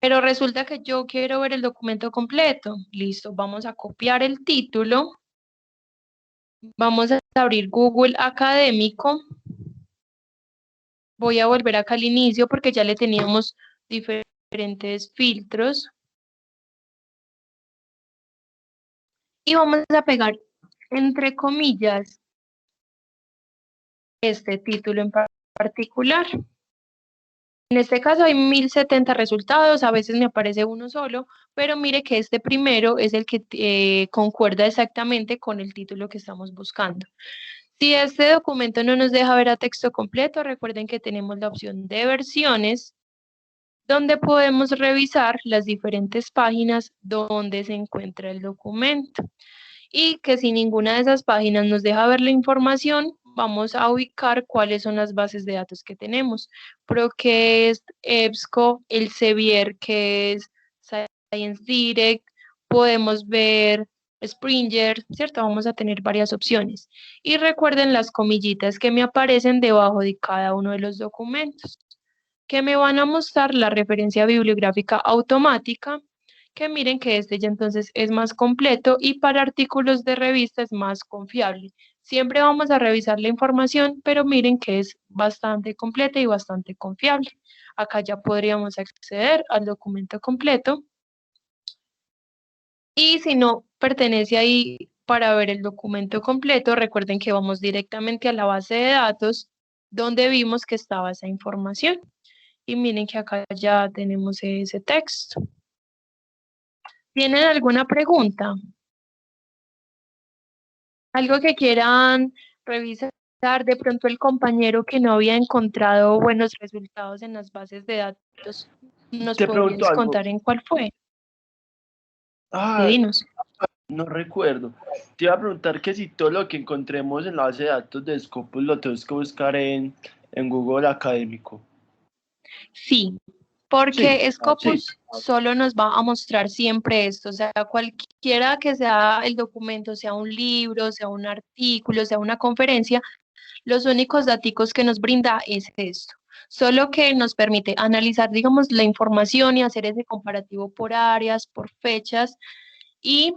Pero resulta que yo quiero ver el documento completo. Listo, vamos a copiar el título. Vamos a abrir Google Académico. Voy a volver acá al inicio porque ya le teníamos diferentes filtros. Y vamos a pegar, entre comillas, este título en particular. En este caso hay 1070 resultados, a veces me aparece uno solo, pero mire que este primero es el que concuerda exactamente con el título que estamos buscando. Si este documento no nos deja ver a texto completo, recuerden que tenemos la opción de versiones, donde podemos revisar las diferentes páginas donde se encuentra el documento. Y que si ninguna de esas páginas nos deja ver la información, vamos a ubicar cuáles son las bases de datos que tenemos. ProQuest, EBSCO, Elsevier, que es Science Direct, podemos ver Springer, ¿cierto? Vamos a tener varias opciones. Y recuerden las comillitas que me aparecen debajo de cada uno de los documentos. que me van a mostrar la referencia bibliográfica automática, que miren que este ya entonces es más completo y para artículos de revista es más confiable. Siempre vamos a revisar la información, pero miren que es bastante completa y bastante confiable. Acá ya podríamos acceder al documento completo. Y si no pertenece ahí para ver el documento completo, recuerden que vamos directamente a la base de datos donde vimos que estaba esa información. Y miren que acá ya tenemos ese texto. ¿Tienen alguna pregunta? ¿Algo que quieran revisar? De pronto el compañero que no había encontrado buenos resultados en las bases de datos, ¿nos Te pregunto podrías algo. contar en cuál fue? Sí, Ah, dinos. no recuerdo. Te iba a preguntar que si todo lo que encontremos en la base de datos de Scopus lo tenemos que buscar en Google Académico. Sí, Sí, porque sí. Scopus solo nos va a mostrar siempre esto, o sea, cualquiera que sea el documento, sea un libro, sea un artículo, sea una conferencia, los únicos datos que nos brinda es esto. Solo que nos permite analizar, digamos, la información y hacer ese comparativo por áreas, por fechas y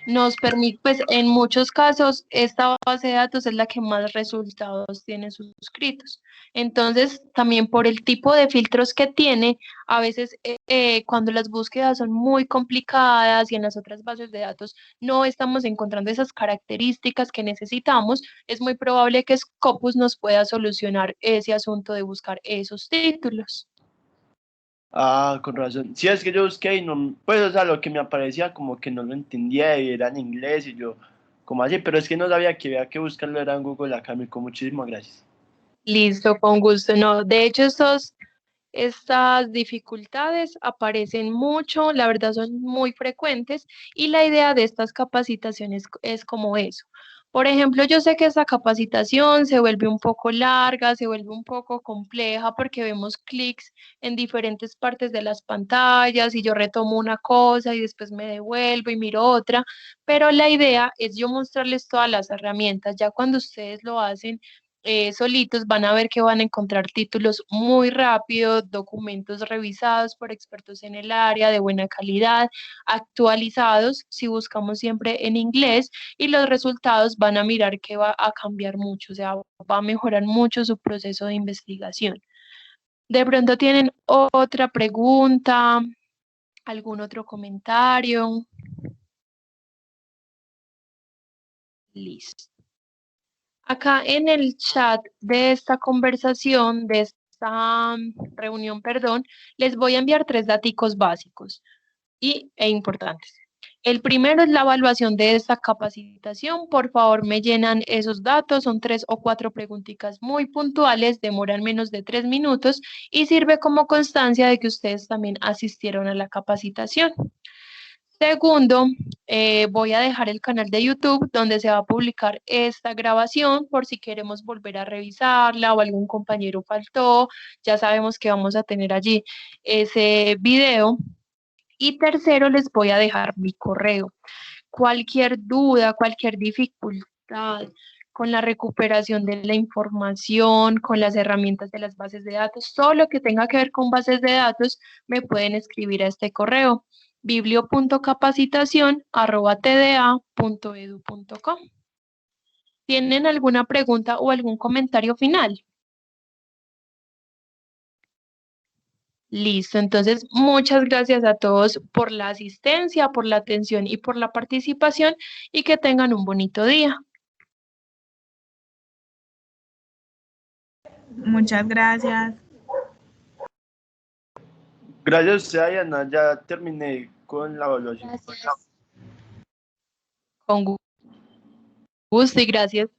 nos permite, pues en muchos casos, esta base de datos es la que más resultados tiene suscritos. Entonces, también por el tipo de filtros que tiene, a veces cuando las búsquedas son muy complicadas y en las otras bases de datos no estamos encontrando esas características que necesitamos, es muy probable que Scopus nos pueda solucionar ese asunto de buscar esos títulos. Ah, con razón. Sí, es que yo busqué y no, pues, o sea, lo que me aparecía como que no lo entendía y era en inglés y yo, como así, pero es que no sabía que había que buscarlo, era en Google Académico. Muchísimas gracias. Listo, con gusto. No, de hecho, estas dificultades aparecen mucho, la verdad son muy frecuentes y la idea de estas capacitaciones es como eso. Por ejemplo, yo sé que esta capacitación se vuelve un poco larga, se vuelve un poco compleja porque vemos clics en diferentes partes de las pantallas y yo retomo una cosa y después me devuelvo y miro otra, pero la idea es yo mostrarles todas las herramientas. Ya cuando ustedes lo hacen solitos van a ver que van a encontrar títulos muy rápidos, documentos revisados por expertos en el área de buena calidad, actualizados si buscamos siempre en inglés y los resultados van a mirar que va a cambiar mucho, o sea, va a mejorar mucho su proceso de investigación. De pronto tienen otra pregunta, algún otro comentario. Listo. Acá en el chat de esta conversación, de esta reunión, perdón, les voy a enviar 3 datos básicos e importantes. El primero es la evaluación de esta capacitación. Por favor, me llenan esos datos. Son 3 o 4 preguntitas muy puntuales, demoran menos de 3 minutos y sirve como constancia de que ustedes también asistieron a la capacitación. Segundo, voy a dejar el canal de YouTube donde se va a publicar esta grabación por si queremos volver a revisarla o algún compañero faltó. Ya sabemos que vamos a tener allí ese video. Y tercero, les voy a dejar mi correo. Cualquier duda, cualquier dificultad con la recuperación de la información, con las herramientas de las bases de datos, todo lo que tenga que ver con bases de datos, me pueden escribir a este correo biblio.capacitación@tda.edu.co. ¿Tienen alguna pregunta o algún comentario final? Listo, entonces muchas gracias a todos por la asistencia, por la atención y por la participación y que tengan un bonito día. Muchas gracias. Gracias a usted, Diana, ya terminé con la evaluación. Gracias. Con gusto y gracias.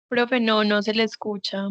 Profe, no se le escucha.